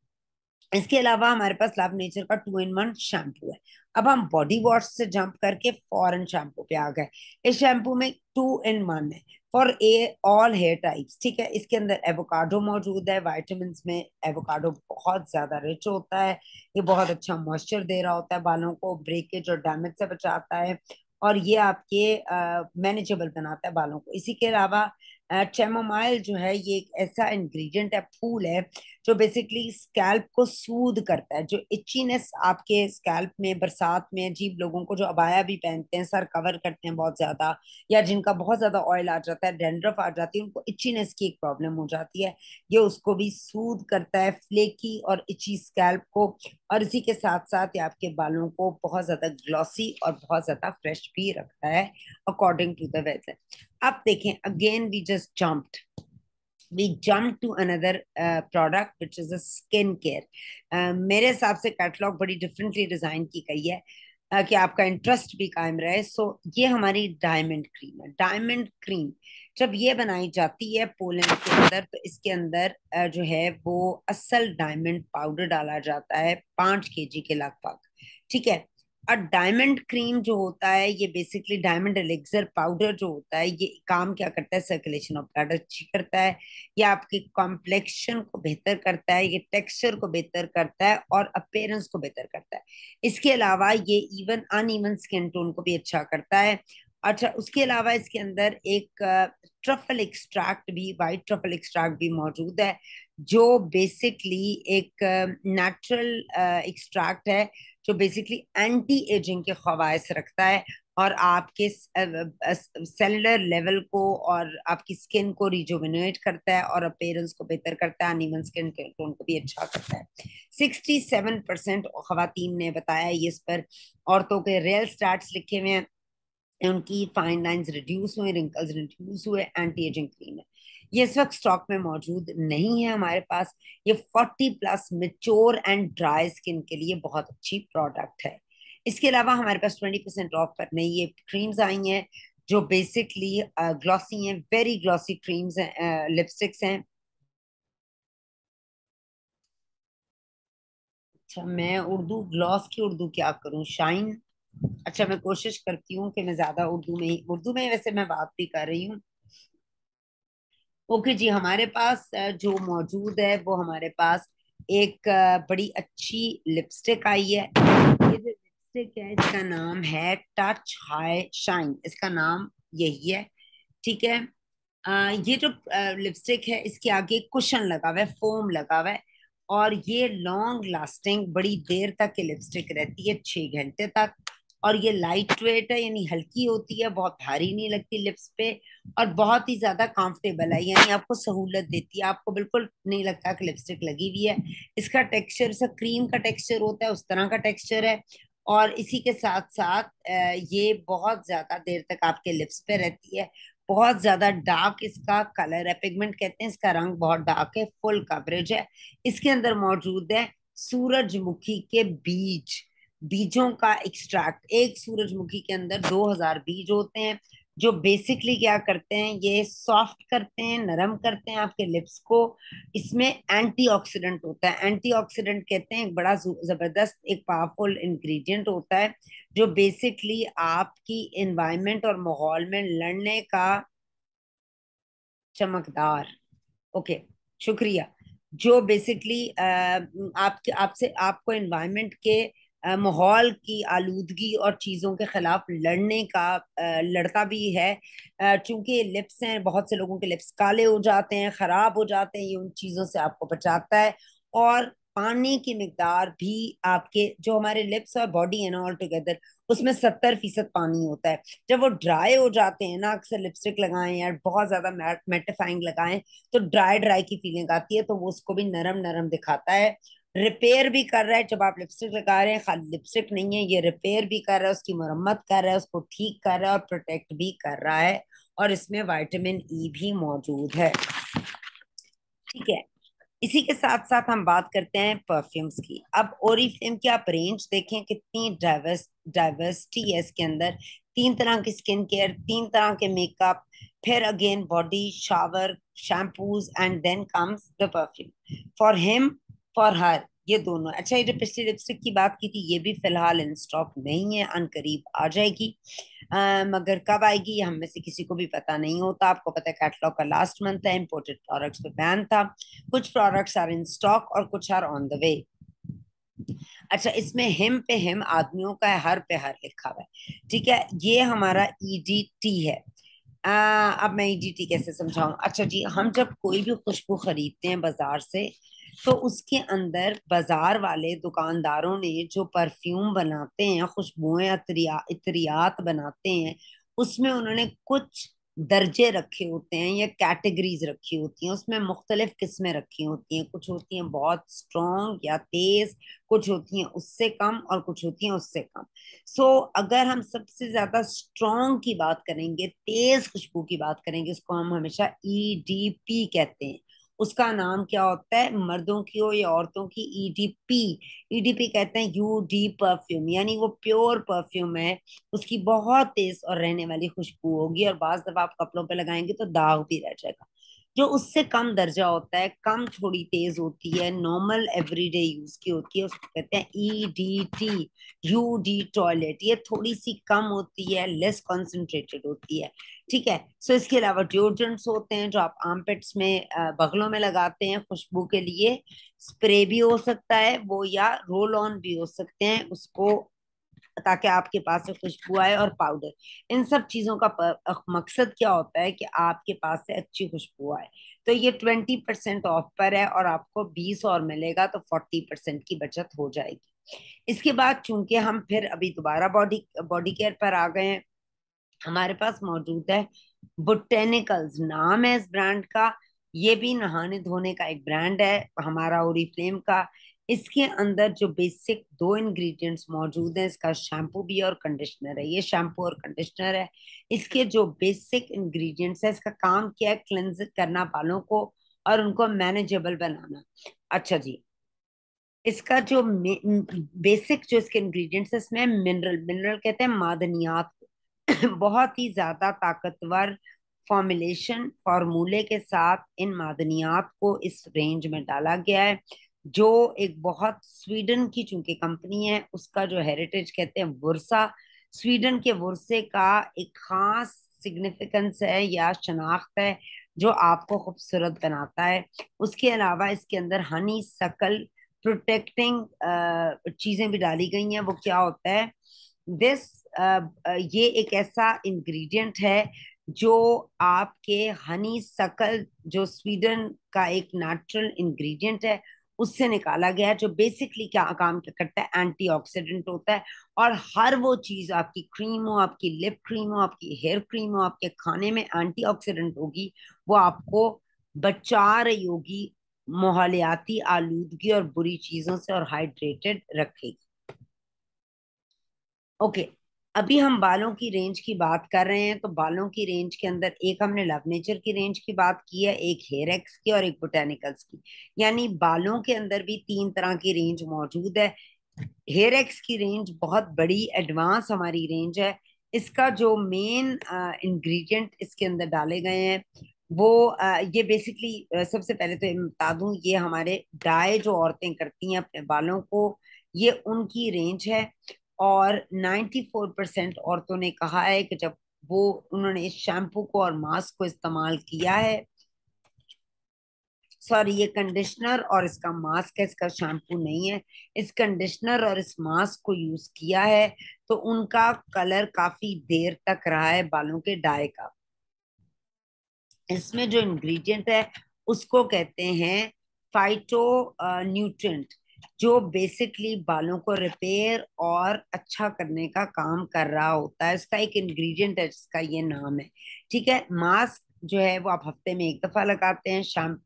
इसके अलावा हमारे पास लव नेचर का 2 in 1 शैम्पू है। अब हम बॉडी वॉश से जंप करके फॉरन शैम्पू पे आ गए। इस शैम्पू में 2 in 1 है for a all hair types. ठीक है, इसके अंदर एवोकाडो मौजूद है, विटामिन में एवोकाडो बहुत ज्यादा रिच होता है। ये बहुत अच्छा मॉइस्चर दे रहा होता है, बालों को ब्रेकेज और डैमेज से बचाता है, और ये आपके मैनेजेबल बनाता है बालों को। इसी के अलावा चेमोमाइल जो है, ये एक ऐसा इंग्रेडिएंट है, फूल है, जो बेसिकली स्कैल्प को सूद करता है। जो इचीनेस आपके स्कैल्प में बरसात में, अजीब लोगों को जो अबाया भी पहनते हैं, सर कवर करते हैं बहुत ज्यादा, या जिनका बहुत ज्यादा ऑयल आ जाता है, डैंड्रफ आ जाती है, उनको इचीनेस की एक प्रॉब्लम हो जाती है, ये उसको भी सूद करता है, फ्लेकी और इची स्कैल्प को। और इसी के साथ साथ ये आपके बालों को बहुत ज्यादा ग्लॉसी और बहुत ज्यादा फ्रेश भी रखता है, अकॉर्डिंग टू द वेदर। अब देखें, again we jump to another product which is a skin care. मेरे हिसाब से कैटलॉग बड़ी डिफरेंटली डिजाइन की गई है। कि आपका इंटरेस्ट भी कायम रहे। सो ये हमारी डायमंड क्रीम है। डायमंड क्रीम जब ये बनाई जाती है पोलैंड के अंदर, तो इसके अंदर जो है वो असल डायमंड पाउडर डाला जाता है 5 kg के लगभग। ठीक है। और डायमंड क्रीम जो होता है, ये बेसिकली डायमंड एलिक्सर पाउडर जो होता है, ये काम क्या करता है, सर्कुलेशन ऑफ ब्लड अच्छी करता है, ये आपके कॉम्प्लेक्शन को बेहतर करता है, ये टेक्सचर को बेहतर करता है और अपीयरेंस को बेहतर करता है। इसके अलावा ये इवन अनइवन स्किन टोन को भी अच्छा करता है। अच्छा, उसके अलावा इसके अंदर एक ट्रफल एक्सट्रैक्ट भी, वाइट ट्रफल एक्सट्रैक्ट भी मौजूद है, जो बेसिकली एक नेचुरल एक्सट्रैक्ट है, जो बेसिकली एंटी एजिंग के ख्वाइस रखता है और आपके सेलुलर लेवल को और आपकी स्किन को रिजुविनेट करता है और अपीयरेंस को बेहतर करता है, अनइवन स्किन टोन को भी अच्छा करता है। 67% खवातीन ने बताया ये इस पर। औरतों के रियल स्टैट्स लिखे हुए हैं, उनकी फाइन लाइंस रिड्यूस हुए, रिंकल्स रिड्यूस हुए, एंटी एजिंग क्रीम है। ये इस वक्त स्टॉक में मौजूद नहीं है हमारे पास। ये 40+ मेच्योर एंड ड्राई स्किन के लिए बहुत अच्छी प्रोडक्ट है। इसके अलावा हमारे पास 20% ऑफ पर नई ये क्रीम्स आई हैं, जो बेसिकली ग्लॉसी हैं, वेरी ग्लॉसी क्रीम्स हैं, लिपस्टिक्स हैं। अच्छा, मैं उर्दू ग्लॉस की उर्दू क्या करूं, शाइन। अच्छा, मैं कोशिश करती हूँ कि मैं ज्यादा उर्दू में वैसे मैं बात भी कर रही हूँ। ओके जी, हमारे पास जो मौजूद है वो हमारे पास एक बड़ी अच्छी लिपस्टिक आई है। ये जो लिपस्टिक है इसका नाम है टच हाई शाइन, इसका नाम यही है। ठीक है। ये जो लिपस्टिक है इसके आगे कुशन लगा हुआ है, फोम लगा हुआ है, और ये लॉन्ग लास्टिंग बड़ी देर तक ये लिपस्टिक रहती है, 6 घंटे तक। और ये लाइट वेट है, यानी हल्की होती है, बहुत भारी नहीं लगती लिप्स पे, और बहुत ही ज्यादा कंफर्टेबल है, यानी आपको सहूलत देती है, आपको बिल्कुल नहीं लगता कि लिपस्टिक लगी हुई है। इसका टेक्सचर, इसका क्रीम का टेक्सचर होता है, उस तरह का टेक्सचर है। और इसी के साथ साथ ये बहुत ज्यादा देर तक आपके लिप्स पे रहती है। बहुत ज्यादा डार्क इसका कलर है, पिगमेंट कहते हैं, इसका रंग बहुत डार्क है, फुल कवरेज है। इसके अंदर मौजूद है सूरजमुखी के बीज, बीजों का एक्सट्रैक्ट। एक सूरजमुखी के अंदर 2000 बीज होते हैं, जो बेसिकली क्या करते हैं, ये सॉफ्ट करते हैं, नरम करते हैं आपके लिप्स को। इसमें एंटीऑक्सीडेंट होता है, एंटीऑक्सीडेंट कहते हैं एक बड़ा जबरदस्त, एक पावरफुल इंग्रेडिएंट होता है, जो बेसिकली आपकी एनवायरनमेंट और माहौल में लड़ने का चमकदार। ओके, शुक्रिया। जो बेसिकली आपके आपसे आपको एनवायरनमेंट के माहौल की आलूदगी और चीज़ों के खिलाफ लड़ने का लड़ता भी है। चूंकि लिप्स हैं, बहुत से लोगों के लिप्स काले हो जाते हैं, खराब हो जाते हैं, ये उन चीज़ों से आपको बचाता है। और पानी की मिकदार भी, आपके जो हमारे लिप्स और बॉडी है ना ऑल टुगेदर, उसमें 70% पानी होता है। जब वो ड्राई हो जाते हैं ना, अक्सर लिपस्टिक लगाएं या बहुत ज्यादा मैटिफाइंग लगाएं, तो ड्राई ड्राई की फीलिंग आती है, तो वो उसको भी नरम नरम दिखाता है। रिपेयर भी कर रहा है, जब आप लिपस्टिक लगा रहे हैं, खाली लिपस्टिक नहीं है, ये रिपेयर भी कर रहा है, उसकी मरम्मत कर रहा है, उसको ठीक कर रहा है और प्रोटेक्ट भी कर रहा है। और इसमें विटामिन ई भी मौजूद है। ठीक है। इसी के साथ साथ हम बात करते हैं परफ्यूम्स की। अब ओरिफ्लेम की आप रेंज देखें, कितनी डाइवर्सिटी है इसके अंदर। 3 तरह की स्किन केयर, 3 तरह के मेकअप, फिर again body shower, shampoos, and then comes the perfume for him, for her, ये दोनों। अच्छा, ये जो पिछली लिपस्टिक की बात की थी, ये भी फिलहाल इन स्टॉक नहीं है, अनकरीब आ जाएगी। मगर कब आएगी ये हम में से किसी को भी पता नहीं होता। आपको पता है कैटलॉग का लास्ट मंथ है, इंपोर्टेड प्रोडक्ट्स पे बैन था। कुछ प्रोडक्ट्स आर इन स्टॉक और कुछ आर ऑन द वे। अच्छा, इसमें हिम पे हिम आदमियों का है, हर पे हर लिखा हुआ है। ठीक है, ये हमारा ईडीटी है। अब मैं ईडीटी कैसे समझाऊं। अच्छा जी, हम जब कोई भी खुशबू खरीदते हैं बाजार से, तो उसके अंदर बाजार वाले दुकानदारों ने जो परफ्यूम बनाते हैं, खुशबुएं, इत्रियात बनाते हैं, उसमें उन्होंने कुछ दर्जे रखे होते हैं या कैटेगरीज रखी होती हैं, उसमें मुख्तलिफ किस्में रखी होती हैं। कुछ होती हैं बहुत स्ट्रॉन्ग या तेज, कुछ होती हैं उससे कम, और कुछ होती हैं उससे कम। अगर हम सबसे ज्यादा स्ट्रॉन्ग की बात करेंगे, तेज खुशबू की बात करेंगे, उसको हम हमेशा ईडीपी कहते हैं। उसका नाम क्या होता है, मर्दों की हो या औरतों की, ईडीपी। ईडीपी कहते हैं यूडी परफ्यूम, यानी वो प्योर परफ्यूम है। उसकी बहुत तेज और रहने वाली खुशबू होगी, और बाज दफा आप कपड़ों पे लगाएंगे तो दाग भी रह जाएगा। जो उससे कम दर्जा होता है, कम थोड़ी तेज होती है, नॉर्मल एवरीडे यूज की होती है, उसको कहते हैं ईडीटी, यूडी टॉयलेट। ये थोड़ी सी कम होती है, लेस कॉन्सेंट्रेटेड होती है। ठीक है। सो इसके अलावा डिओड्रेंट्स होते हैं जो आप आर्मपिट्स में, बगलों में लगाते हैं खुशबू के लिए। स्प्रे भी हो सकता है वो, या रोल ऑन भी हो सकते हैं उसको, ताकि आपके पास से खुशबू आए। और पाउडर, इन सब चीजों का मकसद क्या होता है कि आपके पास से अच्छी खुशबू आए। तो ये 20% ऑफ पर है, और आपको 20 और मिलेगा, तो 40% की बचत हो जाएगी। इसके बाद चूंकि हम फिर अभी दोबारा बॉडी बॉडी केयर पर आ गए हैं, हमारे पास मौजूद है बोटेनिकल्स, नाम है इस ब्रांड का। ये भी नहाने धोने का एक ब्रांड है हमारा, ओरिफ्लेम का। इसके अंदर जो बेसिक दो इंग्रेडिएंट्स मौजूद हैं, इसका शैम्पू भी है और कंडीशनर है। ये शैम्पू और कंडीशनर है। इसके जो बेसिक इंग्रेडिएंट्स है, इसका काम क्या है, क्लेंज करना बालों को और उनको मैनेजेबल बनाना। अच्छा जी, इसका जो बेसिक जो इसके इंग्रेडिएंट्स है, इसमें मिनरल, मिनरल कहते हैं मादनियात को। बहुत ही ज्यादा ताकतवर फॉर्मुलेशन फॉर्मूले के साथ इन मादनियात को इस रेंज में डाला गया है। जो एक बहुत, स्वीडन की चूंकि कंपनी है, उसका जो हेरिटेज कहते हैं वुर्सा, स्वीडन के वुर्से का एक खास सिग्निफिकेंस है या शनाख्त है, जो आपको खूबसूरत बनाता है। उसके अलावा इसके अंदर हनी सकल प्रोटेक्टिंग चीजें भी डाली गई हैं। वो क्या होता है, दिस ये एक ऐसा इंग्रेडिएंट है जो आपके हनी सकल, जो स्वीडन का एक नेचुरल इंग्रेडिएंट है, उससे निकाला गया है। जो बेसिकली क्या काम क्या करता है, एंटीऑक्सीडेंट होता है। और हर वो चीज, आपकी क्रीम हो, आपकी लिप क्रीम हो, आपकी हेयर क्रीम हो, आपके खाने में एंटीऑक्सीडेंट होगी, वो आपको बचा रही होगी माहौलियाती आलूदगी और बुरी चीजों से, और हाइड्रेटेड रखेगी। ओके। अभी हम बालों की रेंज की बात कर रहे हैं, तो बालों की रेंज के अंदर एक हमने लव नेचर की रेंज की बात की है, एक हेयर एक्स की, और एक बोटेनिकल्स की। यानी बालों के अंदर भी तीन तरह की रेंज मौजूद है। हेयर एक्स की रेंज बहुत बड़ी एडवांस हमारी रेंज है। इसका जो मेन इंग्रेडिएंट इसके अंदर डाले गए हैं, वो ये बेसिकली, सबसे पहले तो ये मैं बता दूं, ये हमारे डाई जो औरतें करती हैं अपने बालों को, ये उनकी रेंज है। और 94% औरतों ने कहा है कि जब वो उन्होंने इस शैम्पू को और मास्क को इस्तेमाल किया है, सॉरी ये कंडीशनर और इसका मास्क है, इसका शैम्पू नहीं है, इस कंडीशनर और इस मास्क को यूज किया है, तो उनका कलर काफी देर तक रहा है बालों के डाई का। इसमें जो इंग्रेडिएंट है, उसको कहते हैं फाइटो न्यूट्रिएंट, जो बेसिकली बालों को रिपेयर और अच्छा करने का काम कर रहा होता है। इसका एक इंग्रेडिएंट है जिसका ये नाम है। ठीक है। मास्क जो है वो आप हफ्ते में एक दफा लगाते हैं।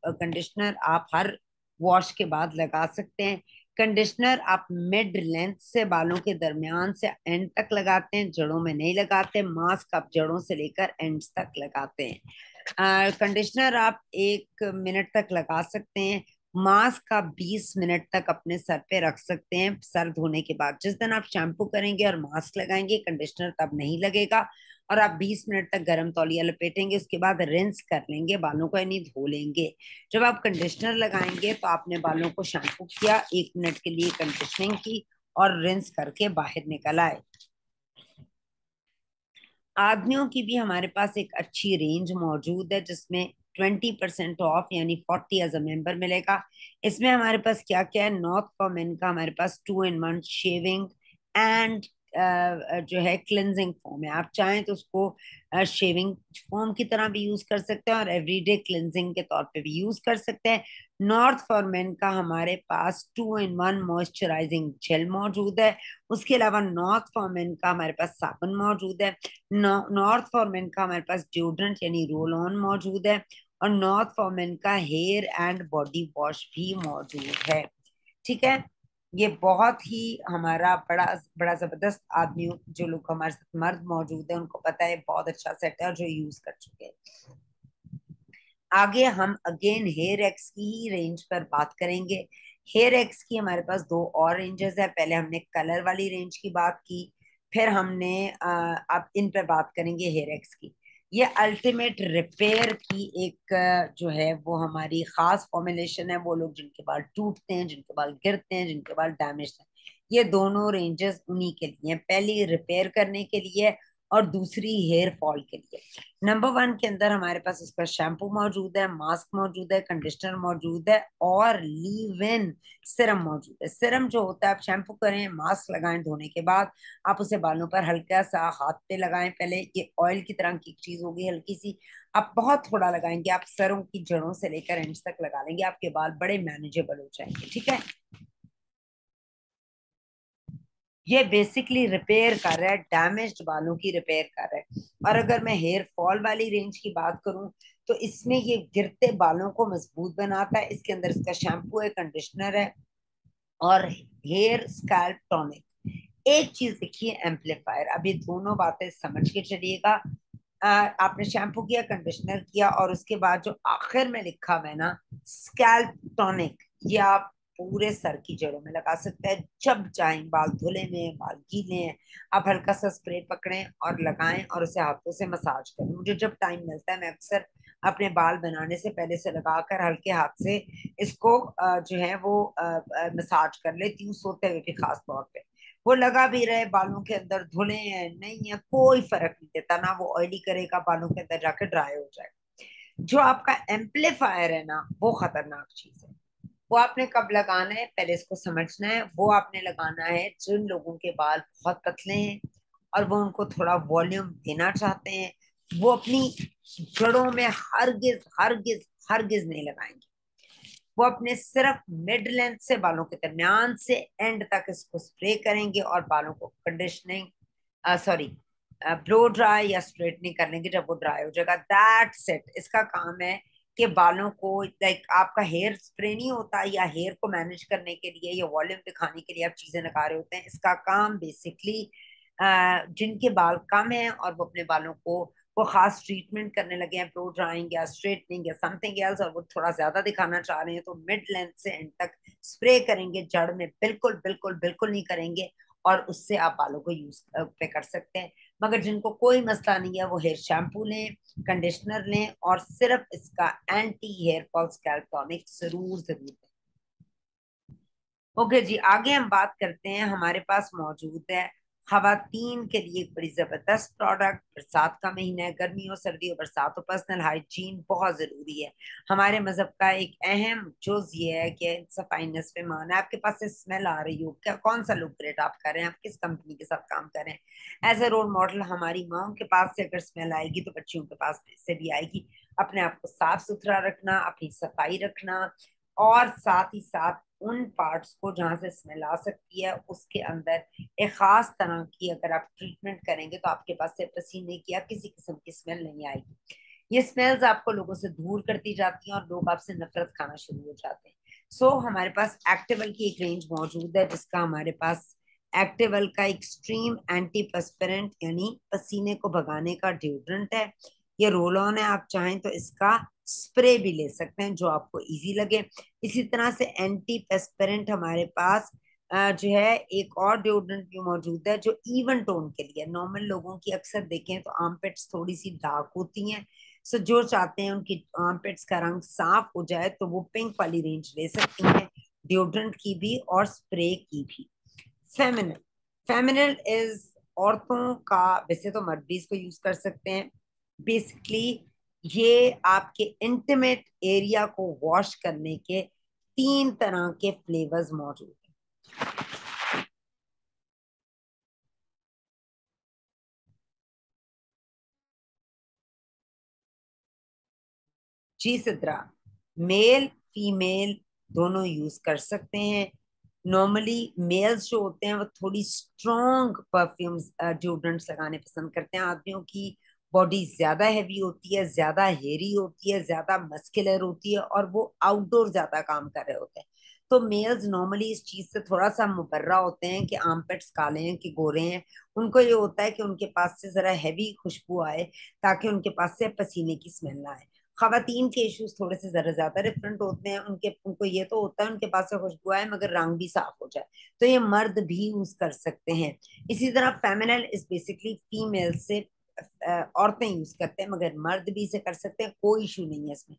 कंडीशनर आप हर वॉश के बाद लगा सकते हैं। कंडीशनर आप मिड लेंथ से बालों के दरमियान से एंड तक लगाते हैं, जड़ों में नहीं लगाते। मास्क आप जड़ों से लेकर एंड तक लगाते हैं। कंडीशनर आप 1 मिनट तक लगा सकते हैं। मास्क आप 20 मिनट तक अपने सर पे रख सकते हैं सर धोने के बाद। जिस दिन आप शैम्पू करेंगे और मास्क लगाएंगे, कंडीशनर तब नहीं लगेगा। और आप 20 मिनट तक गर्म तौलिया लपेटेंगे, उसके बाद रिंस कर लेंगे बालों को, यानी धो लेंगे। जब आप कंडीशनर लगाएंगे तो आपने बालों को शैम्पू किया, 1 मिनट के लिए कंडीशनिंग की, और रिंस करके बाहर निकल आए। आदमियों की भी हमारे पास एक अच्छी रेंज मौजूद है, जिसमें 20% ऑफ यानी 40 एज अ मेंबर मिलेगा। इसमें हमारे पास क्या क्या है, नॉर्थ फॉर मेन का हमारे पास 2 in 1 शेविंग एंड जो है क्लिनजिंग फोम है। आप चाहें तो उसको शेविंग फोम की तरह भी यूज कर सकते हैं, और एवरीडे क्लिनजिंग के तौर पे भी यूज कर सकते हैं। नॉर्थ फॉर मेन का हमारे पास 2 in 1 मॉइस्चराइजिंग जेल मौजूद है। उसके अलावा नॉर्थ फॉर मेन का हमारे पास साबुन मौजूद है। नॉर्थ फॉर मेन का हमारे पास डिओड्रेंट यानी रोल ऑन मौजूद है। और नॉर्थ फॉर मेन का हेयर एंड बॉडी वॉश भी मौजूद है। ठीक है। ये बहुत ही हमारा बड़ा बड़ा जबरदस्त आदमी, जो लोग हमारे साथ मर्द मौजूद है, उनको पता है बहुत अच्छा सेट है और जो यूज कर चुके हैं। आगे हम अगेन हेयर एक्स की ही रेंज पर बात करेंगे। हेयर एक्स की हमारे पास दो और रेंजेस है। पहले हमने कलर वाली रेंज की बात की, फिर हमने अब इन पर बात करेंगे हेयर एक्स की। ये अल्टीमेट रिपेयर की एक जो है वो हमारी खास फॉर्मुलेशन है। वो लोग जिनके बाल टूटते हैं, जिनके बाल गिरते हैं, जिनके बाल डैमेज हैं, ये दोनों रेंजेस उन्हीं के लिए हैं। पहली रिपेयर करने के लिए और दूसरी हेयर फॉल के लिए। नंबर वन के अंदर हमारे पास इसका शैम्पू मौजूद है, मास्क मौजूद है, कंडीशनर मौजूद है और लीव इन सिरम मौजूद है। सिरम जो होता है, आप शैम्पू करें, मास्क लगाएं धोने के बाद, आप उसे बालों पर हल्का सा हाथ पे लगाएं। पहले ये ऑयल की तरह की चीज होगी हल्की सी, आप बहुत थोड़ा लगाएंगे, आप सरों की जड़ों से लेकर एंड तक लगा लेंगे, आपके बाल बड़े मैनेजेबल हो जाएंगे। ठीक है, ये बेसिकली रिपेयर कर रहा है, डैमेज्ड बालों की रिपेयर कर रहा है। और अगर मैं हेयर फॉल वाली रेंज की बात करूं तो इसमें ये गिरते बालों को मजबूत बनाता है। इसके अंदर इसका शैम्पू है, कंडीशनर है और हेयर स्कैल्प टॉनिक। एक चीज देखिए, एम्पलीफायर। अब ये दोनों बातें समझ के चलिएगा। आपने शैम्पू किया, कंडीशनर किया और उसके बाद जो आखिर में लिखा हुआ है ना स्कैल्प टॉनिक, ये आप पूरे सर की जड़ों में लगा सकते हैं जब चाहें। बाल धुले में, बाल गीले हैं, आप हल्का सा स्प्रे पकड़ें और लगाएं और उसे हाथों से मसाज करें। मुझे जब टाइम मिलता है मैं अक्सर अपने बाल बनाने से पहले से लगाकर हल्के हाथ से इसको जो है वो मसाज कर लेती हूँ, सोते हुए भी खास तौर पे। वो लगा भी रहे, बालों के अंदर धुले हैं नहीं है, कोई फर्क नहीं देता ना। वो ऑयली करेगा, बालों के अंदर जाकर ड्राई हो जाएगा। जो आपका एम्पलीफायर है ना, वो खतरनाक चीज है। वो आपने कब लगाना है, पहले इसको समझना है। वो आपने लगाना है जिन लोगों के बाल बहुत पतले हैं और वो उनको थोड़ा वॉल्यूम देना चाहते हैं, वो अपनी जड़ों में हरगिज हरगिज हरगिज नहीं लगाएंगे। वो अपने सिर्फ मिड लेंथ से बालों के दरमियान से एंड तक इसको स्प्रे करेंगे और बालों को कंडीशनिंग, सॉरी, ब्लो ड्राई या स्ट्रेटनिंग कर लेंगे जब वो ड्राई हो जाएगा। That's it. इसका काम है कि बालों को, लाइक आपका हेयर स्प्रे नहीं होता, या हेयर को मैनेज करने के लिए या वॉल्यूम दिखाने के लिए आप चीजें लगा रहे होते हैं। इसका काम बेसिकली जिनके बाल कम हैं और वो अपने बालों को वो खास ट्रीटमेंट करने लगे हैं, ब्लो ड्राइंग या स्ट्रेटनिंग या समथिंग एल्स, और वो थोड़ा ज्यादा दिखाना चाह रहे हैं, तो मिड लेंथ से एंड तक स्प्रे करेंगे। जड़ में बिल्कुल बिल्कुल बिल्कुल नहीं करेंगे और उससे आप बालों को यूज पे कर सकते हैं। मगर जिनको कोई मसला नहीं है वो हेयर शैम्पू लें, कंडीशनर लें और सिर्फ इसका anti hair fall scalp tonic जरूर जरूर लें। ओके जी, आगे हम बात करते हैं। हमारे पास मौजूद है खवातीन के लिए एक बड़ी जबरदस्त प्रोडक्ट। बरसात का महीना है, गर्मी हो सर्दी हो बरसात हो, पर्सनल हाइजीन बहुत जरूरी है। हमारे मजहब का एक अहम जुज ये है कि सफाई नस्फ़ ईमान है। आपके पास से स्मेल आ रही हो, क्या कौन सा लुब्रिकेट आप कर रहे हैं, आप किस कंपनी के साथ काम कर रहे हैं। एज ए रोल मॉडल हमारी माओ के पास से अगर स्मेल आएगी तो बच्चियों के पास से भी आएगी। अपने आप को साफ सुथरा रखना, अपनी सफाई रखना और साथ ही साथ उन पार्ट्स को जहां से स्मेल आ सकती है उसके अंदर एक खास तरह की अगर आप ट्रीटमेंट करेंगे तो आपके पास से पसीने की या किसी किस्म की स्मेल नहीं आएगी। ये स्मेल्स आपको लोगों से दूर करती जाती हैं और लोग आपसे नफरत खाना शुरू हो जाते हैं। हमारे पास एक्टिवल की एक रेंज मौजूद है, जिसका हमारे पास एक्टिवल का एक्सट्रीम एंटी पर्सपिरेंट यानी पसीने को भगाने का डिओड्रेंट है। ये रोल ऑन है, आप चाहें तो इसका स्प्रे भी ले सकते हैं जो आपको इजी लगे। इसी तरह से एंटी पेस्पेरेंट हमारे पास जो है एक और डिओड्रेंट भी मौजूद है जो इवन टोन के लिए। नॉर्मल लोगों की अक्सर देखें तो आर्मपिट्स थोड़ी सी डार्क होती हैं, सो जो चाहते हैं उनकी आर्मपिट्स का रंग साफ हो जाए तो वो पिंक वाली रेंज ले सकती हैं, डिओड्रेंट की भी और स्प्रे की भी। फेमिनिन, फेमिनिन इज औरतों का, वैसे तो मर्द भी इसको यूज कर सकते हैं। बेसिकली ये आपके इंटीमेट एरिया को वॉश करने के तीन तरह के फ्लेवर्स मौजूद हैं। जी सिद्रा, मेल फीमेल दोनों यूज कर सकते हैं। नॉर्मली मेल्स जो होते हैं वो थोड़ी स्ट्रॉन्ग परफ्यूम्स डिओड्रेंट्स लगाने पसंद करते हैं। आदमियों की बॉडी ज्यादा हैवी होती है, ज्यादा हेरी होती है, ज्यादा मस्कुलर होती है और वो आउटडोर ज्यादा काम कर रहे होते हैं। तो मेल्स नॉर्मली इस चीज से थोड़ा सा मुबर्रा होते हैं कि आर्मपिट्स काले हैं कि गोरे हैं। उनको ये होता है कि उनके पास से जरा हैवी खुशबू आए ताकि उनके पास से पसीने की स्मेल ना आए। खवातीन के इश्यूज थोड़े से जरा ज्यादा डिफरेंट होते हैं, उनके उनको ये तो होता है उनके पास से खुशबू आए मगर रंग भी साफ हो जाए, तो ये मर्द भी यूज कर सकते हैं। इसी तरह फेमिनल इज बेसिकली फीमेल से औरतें यूज करते हैं, मगर मर्द भी इसे कर सकते हैं, कोई इशू नहीं है इसमें।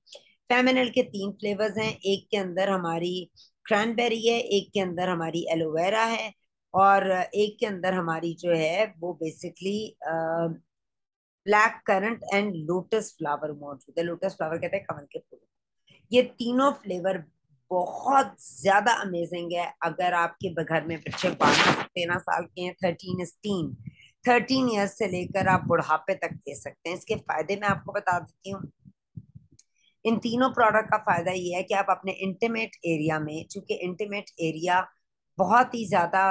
फेमिनल के 3 फ्लेवर्स हैं, एक के अंदर हमारी क्रैनबेरी है, एक के अंदर हमारी एलोवेरा है, और एक के अंदर हमारी जो है वो basically black currant and lotus flower मौजूद है। लोटस फ्लावर कहते हैं कमल के फूल। ये तीनों फ्लेवर बहुत ज्यादा अमेजिंग है। अगर आपके घर में बच्चे 12 से 13 साल के हैं, 13 ईयर्स से लेकर आप बुढ़ापे तक दे सकते हैं। इसके फायदे मैं आपको बता देती हूँ। इन तीनों प्रोडक्ट का फायदा ये है कि आप अपने इंटीमेट एरिया में, चूंकि इंटीमेट एरिया बहुत ही ज्यादा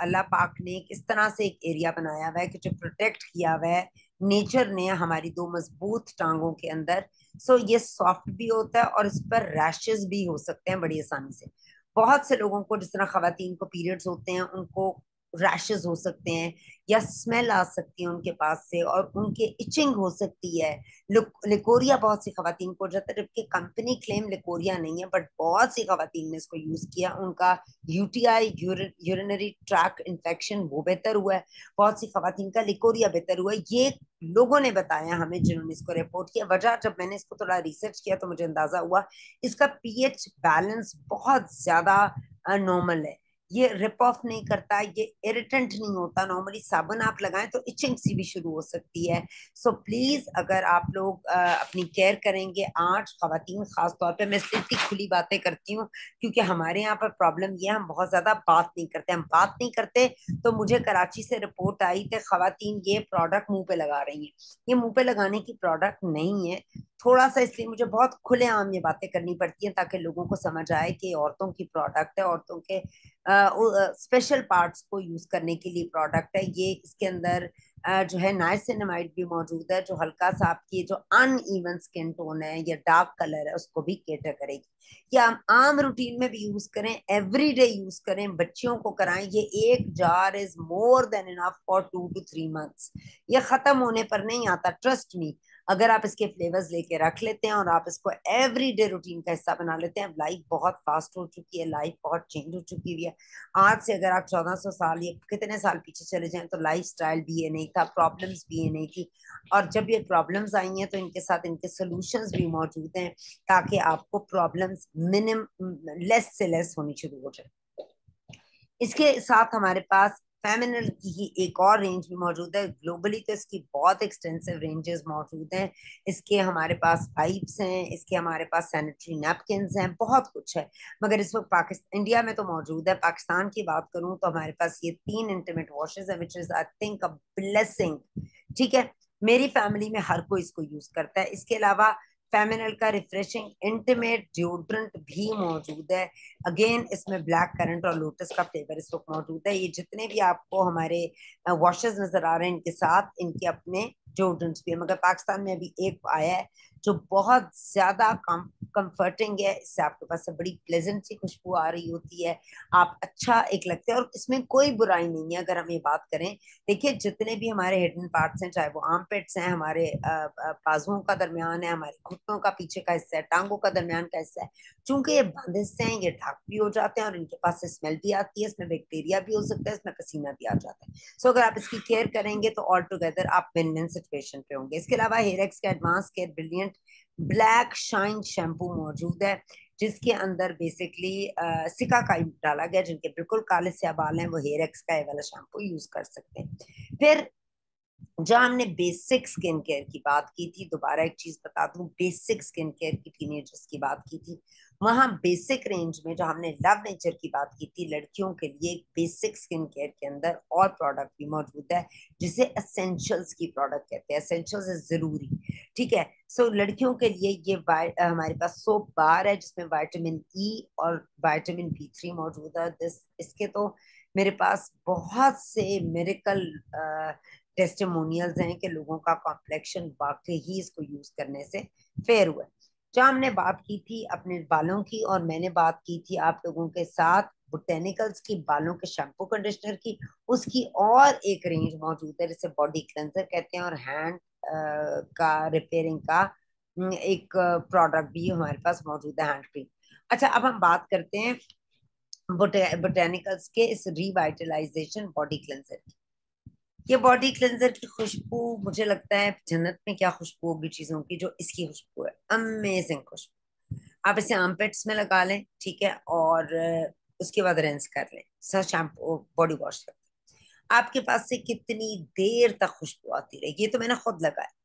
अल्लाह पाक ने किस तरह से एक एरिया बनाया हुआ है कि जो प्रोटेक्ट किया हुआ है नेचर ने हमारी दो मजबूत टांगों के अंदर। सो ये सॉफ्ट भी होता है और इस पर रैशेस भी हो सकते हैं बड़ी आसानी से। बहुत से लोगों को, जिस तरह खवातीन को पीरियड्स होते हैं, उनको रैशेस हो सकते हैं या स्मेल आ सकती है उनके पास से, और उनके इचिंग हो सकती है। लिकोरिया बहुत सी खवातीन को हो जाता है, जबकि कंपनी क्लेम लिकोरिया नहीं है, बट बहुत सी खवातीन ने इसको यूज किया, उनका यूटीआई यूरिनरी ट्रैक इन्फेक्शन वो बेहतर हुआ है। बहुत सी खवातीन का लिकोरिया बेहतर हुआ है। ये लोगों ने बताया हमें जिन्होंने इसको रिपोर्ट किया। वजह, जब मैंने इसको थोड़ा रिसर्च किया तो मुझे अंदाजा हुआ इसका पीएच बैलेंस बहुत ज्यादा नॉर्मल है। ये रिप ऑफ नहीं करता, ये इरिटेंट नहीं होता। नॉर्मली साबुन आप लगाएं तो इचिंग सी भी शुरू हो सकती है। सो प्लीज अगर आप लोग अपनी केयर करेंगे, आज खवातीन खास तौर पे, मैं इसलिए इतनी खुली बातें करती हूँ क्योंकि हमारे यहाँ पर प्रॉब्लम ये है, हम बहुत ज्यादा बात नहीं करते। हम बात नहीं करते तो मुझे कराची से रिपोर्ट आई थी खवातीन ये प्रोडक्ट मुंह पे लगा रही हैं। ये मुंह पे लगाने की प्रोडक्ट नहीं है। थोड़ा सा इसलिए मुझे बहुत खुलेआम ये बातें करनी पड़ती हैं ताकि लोगों को समझ आए कि औरतों की प्रोडक्ट है, औरतों के स्पेशल पार्ट्स को यूज करने के लिए प्रोडक्ट है ये। इसके अंदर जो है नाइसिनामाइड भी मौजूद है, जो हल्का सा आपकी जो अनइवन स्किन टोन है या डार्क कलर है उसको भी केटर करेगी। या आप आम रूटीन में भी यूज करें, एवरीडे यूज करें, बच्चियों को कराएं। ये एक jar is more than enough for 2 to 3 months। ये खत्म होने पर नहीं आता, ट्रस्ट मी। अगर आप इसके फ्लेवर्स लेके रख लेते हैं और आप इसको एवरीडे रूटीन का हिस्सा बना लेते हैं, लाइफ बहुत फास्ट हो चुकी है, लाइफ बहुत चेंज हो चुकी हुई है। आज से अगर आप 1400 साल या कितने साल पीछे चले जाएं तो लाइफ स्टाइल भी ये नहीं था, प्रॉब्लम्स भी ये नहीं थी। और जब ये प्रॉब्लम्स आई हैं तो इनके साथ इनके सोल्यूशंस भी मौजूद हैं ताकि आपको प्रॉब्लम्स लेस से लेस होनी शुरू हो जाए। इसके साथ हमारे पास फेमिनल की ही एक और रेंज भी मौजूद है। ग्लोबली तो इसकी बहुत एक्सटेंसिव रेंजेस मौजूद हैं। इसके हमारे पास पाइप्स हैं, इसके हमारे पास सैनिटरी नैपकिन्स हैं, बहुत कुछ है। मगर इस वक्त पाकिस्तान, इंडिया में तो मौजूद है। पाकिस्तान की बात करूं तो हमारे पास ये 3 इंटीमेट वॉशेस है, which is I think a blessing. ठीक है, मेरी फैमिली में हर कोई इसको यूज करता है। इसके अलावा फेमिनल का रिफ्रेशिंग इंटीमेट डिओड्रेंट भी मौजूद है। अगेन इसमें ब्लैक करंट और लोटस का फ्लेवर इस वक्त मौजूद है। ये जितने भी आपको हमारे वॉशेस नजर आ रहे हैं इनके साथ इनके अपने डिओड्रेंट्स भी है। मगर पाकिस्तान में अभी एक आया है जो बहुत ज्यादा कंफर्टिंग है। इससे आपके पास से बड़ी प्लेजेंट सी खुशबू आ रही होती है, आप अच्छा एक लगते हैं, और इसमें कोई बुराई नहीं है। अगर हम ये बात करें, देखिए जितने भी हमारे हिडन पार्ट्स हैं, चाहे वो आर्म पिट्स हैं, हमारे बाजुओं का दरमियान है, हमारे घुटनों का पीछे का हिस्सा है, टांगों का दरमियान का हिस्सा है, चूंकि ये बंद हिस्से हैं, ये ढक भी हो जाते हैं और इनके पास से स्मेल भी आती है, इसमें बैक्टीरिया भी हो सकता है, इसमें पसीना भी आ जाता है। सो अगर आप इसकी केयर करेंगे तो ऑल टुगेदर आप विन विन सिचुएशन पे होंगे। इसके अलावा हेयरएक्स का advance care brilliant black shine shampoo मौजूद है, जिसके अंदर बेसिकली सिकाकाई डाला गया। जिनके बिल्कुल काले से बाल हैं वो हेयरएक्स का ये वाला शैम्पू यूज कर सकते हैं। फिर जहां हमने बेसिक स्किन केयर की बात की थी, दोबारा एक चीज बता दूं, बेसिक स्किन केयर की टीनेजर्स की बात की थी, वहां बेसिक रेंज में जो हमने लव नेचर की बात की थी लड़कियों के लिए, बेसिक स्किन केयर के अंदर और प्रोडक्ट भी मौजूद है जिसे एसेंशियल्स की प्रोडक्ट कहते हैं। एसेंशियल्स है जरूरी, ठीक है। सो लड़कियों के लिए ये हमारे पास सोप बार है जिसमें विटामिन ई और विटामिन B3 मौजूद है। इसके तो मेरे पास बहुत से मेरिकल टेस्टिमोनियल्स हैं कि लोगों का कॉम्प्लेक्शन वाकई ही इसको यूज करने से फेयर हुआ है। जहाँ हमने बात की थी अपने बालों की, और मैंने बात की थी आप लोगों के साथ बोटेनिकल्स की बालों के शैम्पू कंडीशनर की, उसकी और एक रेंज मौजूद है जिसे बॉडी क्लेंजर कहते हैं और हैंड का रिपेयरिंग का एक प्रोडक्ट भी हमारे पास मौजूद है, हैंड क्रीम। अच्छा, अब हम बात करते हैं बोटेनिकल्स के इस रिवाइटलाइजेशन बॉडी क्लेंजर की। ये बॉडी क्लेंजर की खुशबू, मुझे लगता है जन्नत में क्या खुशबू होगी चीजों की, जो इसकी खुशबू है, अमेजिंग खुशबू। आप इसे आर्मपिट्स में लगा लें, ठीक है, और उसके बाद रिंस कर लें, सर शैम्पू बॉडी वॉश कर लें, आपके पास से कितनी देर तक खुशबू आती रहेगी। ये तो मैंने खुद लगाया।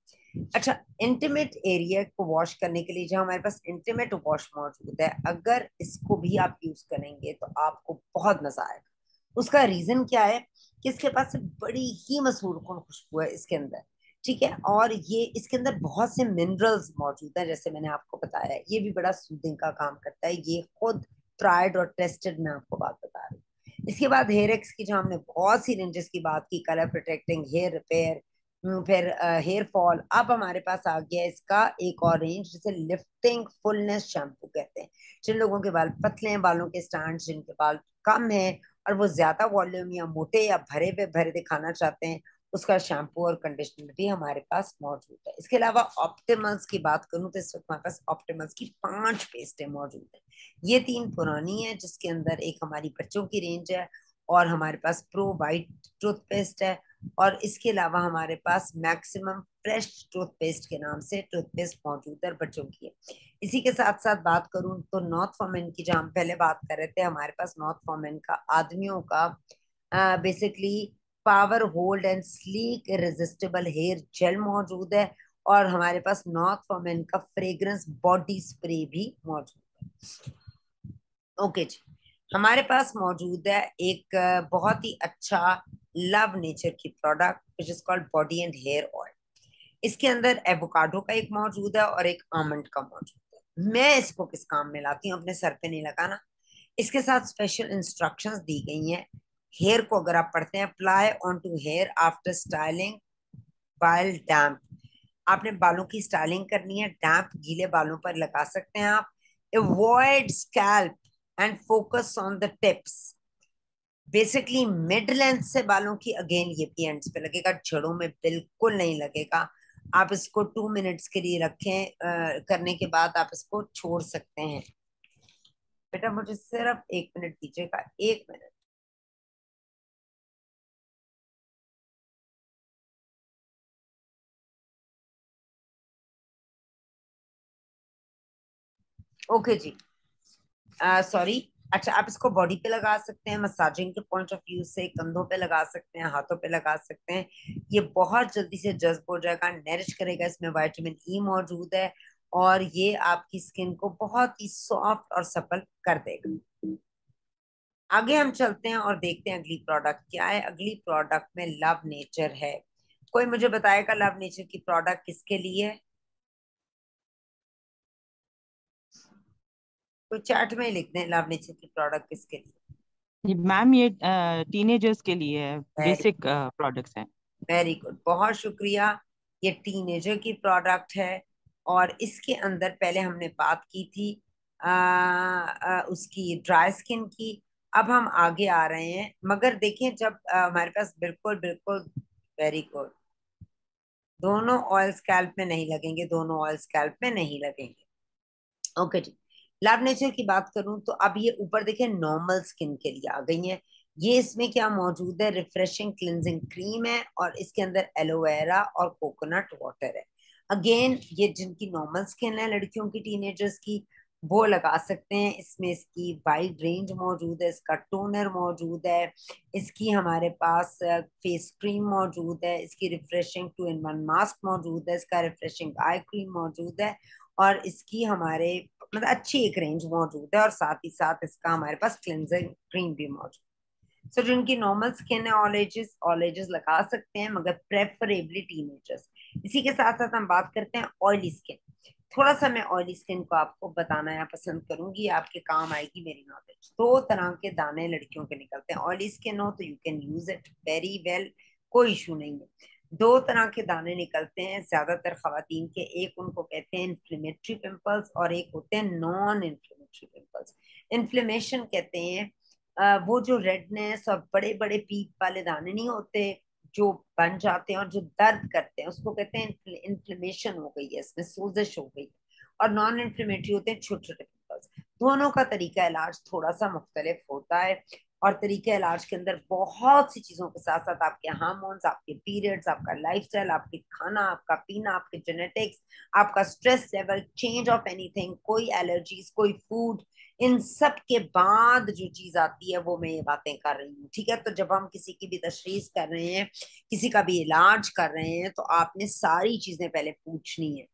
अच्छा, इंटीमेट एरिया को वॉश करने के लिए जो हमारे पास इंटीमेट वॉश मौजूद है, अगर इसको भी आप यूज करेंगे तो आपको बहुत मजा आएगा। उसका रीजन क्या है कि इसके पास से बड़ी ही मशहूर कौन खुशबू है इसके अंदर, ठीक है, और ये इसके अंदर बहुत से मिनरल्स मौजूद है, जैसे मैंने आपको बताया। ये भी बड़ा सूदिंग का काम करता है, ये खुद ट्राइड और टेस्टेड, मैं आपको बात बता रही हूँ। इसके बाद हेयर एक्स की, जो हमने बहुत सी रेंजेस की बात की, कलर प्रोटेक्टिंग, हेयर रिपेयर, फिर हेयर फॉल। अब हमारे पास आ गया इसका एक और रेंज, जिसे लिफ्टिंग फुलनेस शैम्पू कहते हैं। जिन लोगों के बाल पतले हैं, बालों के स्टैंड, जिनके बाल कम है और वो ज्यादा वॉल्यूम या मोटे या भरे पे भरे दिखाना चाहते हैं, उसका शैम्पू और कंडीशनर भी हमारे पास मौजूद है। इसके अलावा ऑप्टिमल्स की बात करूं तो इस वक्त हमारे पास ऑप्टिमल्स की 5 पेस्टें मौजूद है। ये 3 पुरानी है, जिसके अंदर एक हमारी बच्चों की रेंज है, और हमारे पास प्रो वाइट टूथपेस्ट है, और इसके अलावा हमारे पास मैक्सिमम फ्रेश टूथपेस्ट के नाम से टूथपेस्ट मौजूद है, बच्चों की है। इसी के साथ साथ बात करूं तो नॉर्थ फॉर्मेन की, जहां हम पहले बात कर रहे थे, हमारे पास नॉर्थ फॉर्मेन का आदमियों का basically power hold and sleek irresistible hair gel मौजूद है, और हमारे पास नॉर्थ फॉर्मेन का फ्रेग्रेंस बॉडी स्प्रे भी मौजूद है। ओके जी, हमारे पास मौजूद है एक बहुत ही अच्छा लव नेचर की product, which is called body and hair oil. इसके अंदर एवोकाडो का एक मौजूद है और एक आमंड का मौजूद है। मैं इसको किस काम में लाती हूँ, अपने सर पे नहीं लगाना। इसके साथ स्पेशल इंस्ट्रक्शंस दी गई हैं। हेयर को अगर आप पढ़ते हैं, apply on to hair after styling while damp. आपने बालों की स्टाइलिंग करनी है, डैम्प गीले बालों पर लगा सकते हैं आप। Avoid scalp and focus on the tips. Basically mid length से बालों की, अगेन ये भी एंड्स पे लगेगा, जड़ों में बिल्कुल नहीं लगेगा। आप इसको 2 मिनट्स के लिए रखें, करने के बाद आप इसको छोड़ सकते हैं। बेटा मुझे सिर्फ 1 मिनट दीजिएगा, 1 मिनट। ओके जी, सॉरी। अच्छा, आप इसको बॉडी पे लगा सकते हैं, मसाजिंग के पॉइंट ऑफ व्यू से कंधों पे लगा सकते हैं, हाथों पे लगा सकते हैं। ये बहुत जल्दी से जज्ब हो जाएगा, नरिश करेगा, इसमें विटामिन ई मौजूद है, और ये आपकी स्किन को बहुत ही सॉफ्ट और सपल कर देगा। आगे हम चलते हैं और देखते हैं अगली प्रोडक्ट क्या है। अगली प्रोडक्ट में लव नेचर है। कोई मुझे बताएगा लव नेचर की प्रोडक्ट किसके लिए है? कोई चैट में ही लिख दें, लव नेचर की प्रोडक्ट किसके लिए। जी मैम, ये टीनेजर्स के लिए वेरी बेसिक प्रोडक्ट्स हैं। वेरी गुड, बहुत शुक्रिया। ये टीनेजर की प्रोडक्ट है, और इसके अंदर पहले हमने बात की थी उसकी ड्राई स्किन की। अब हम आगे आ रहे हैं, मगर देखें जब हमारे पास, बिल्कुल बिल्कुल, वेरी गुड, दोनों ऑयल स्कैल्प में नहीं लगेंगे, दोनों ऑयल स्कैल्प में नहीं लगेंगे। ओके जी, लैब नेचर की बात करूं तो अब ये ऊपर देखें नॉर्मल स्किन के लिए आ गई है। ये इसमें क्या मौजूद है, रिफ्रेशिंग क्लिनजिंग क्रीम है, और इसके अंदर एलोवेरा और कोकोनट वाटर है। अगेन ये जिनकी नॉर्मल स्किन है, लड़कियों की, टीनेजर्स की, वो लगा सकते हैं। इसमें इसकी वाइड रेंज मौजूद है, इसका टोनर मौजूद है, इसकी हमारे पास फेस क्रीम मौजूद है, इसकी रिफ्रेशिंग 2 in 1 मास्क मौजूद है, इसका रिफ्रेशिंग आई क्रीम मौजूद है, और इसकी हमारे मतलब अच्छी एक रेंज मौजूद है, और साथ ही साथ इसका हमारे पास क्लिनजिंग क्रीम भी मौजूद है। सो जिनकी नॉर्मल स्किन है, ऑल एजेस लगा सकते हैं, मगर प्रेफरेबली टीनेजर्स। इसी के साथ साथ हम बात करते हैं ऑयली स्किन। थोड़ा सा मैं ऑयली स्किन को आपको बताना या पसंद करूंगी, आपके काम आएगी मेरी नॉलेज। 2 तरह के दाने लड़कियों के निकलते हैं। ऑयली स्किन हो तो you can use it very well, कोई इशू नहीं है। 2 तरह के दाने निकलते हैं ज्यादातर खवातीन के, एक उनको कहते हैं इन्फ्लेमेटरी पिंपल्स, और एक होते हैं नॉन इन्फ्लेमेटरी पिंपल्स। इन्फ्लेमेशन कहते हैं वो जो रेडनेस और बड़े बड़े पीप वाले दाने नहीं होते, जो बन जाते हैं और जो दर्द करते हैं उसको कहते हैं इन्फ्लेमेशन हो गई है, इसमें सोजिश हो गई है। और नॉन इन्फ्लेमेटरी होते हैं छोटे छोटे पिंपल्स। दोनों का तरीका इलाज थोड़ा सा मुख्तलिफ होता है। और तरीका इलाज के अंदर बहुत सी चीजों के साथ साथ आपके हार्मोन्स, आपके पीरियड्स, आपका लाइफस्टाइल, आपके खाना, आपका पीना, आपके जेनेटिक्स, आपका stress level, change of anything, कोई एलर्जीज, कोई फूड, इन सब के बाद जो चीज आती है वो मैं ये बातें कर रही हूँ। ठीक है, तो जब हम किसी की भी तशरीह कर रहे हैं, किसी का भी इलाज कर रहे हैं, तो आपने सारी चीजें पहले पूछनी है।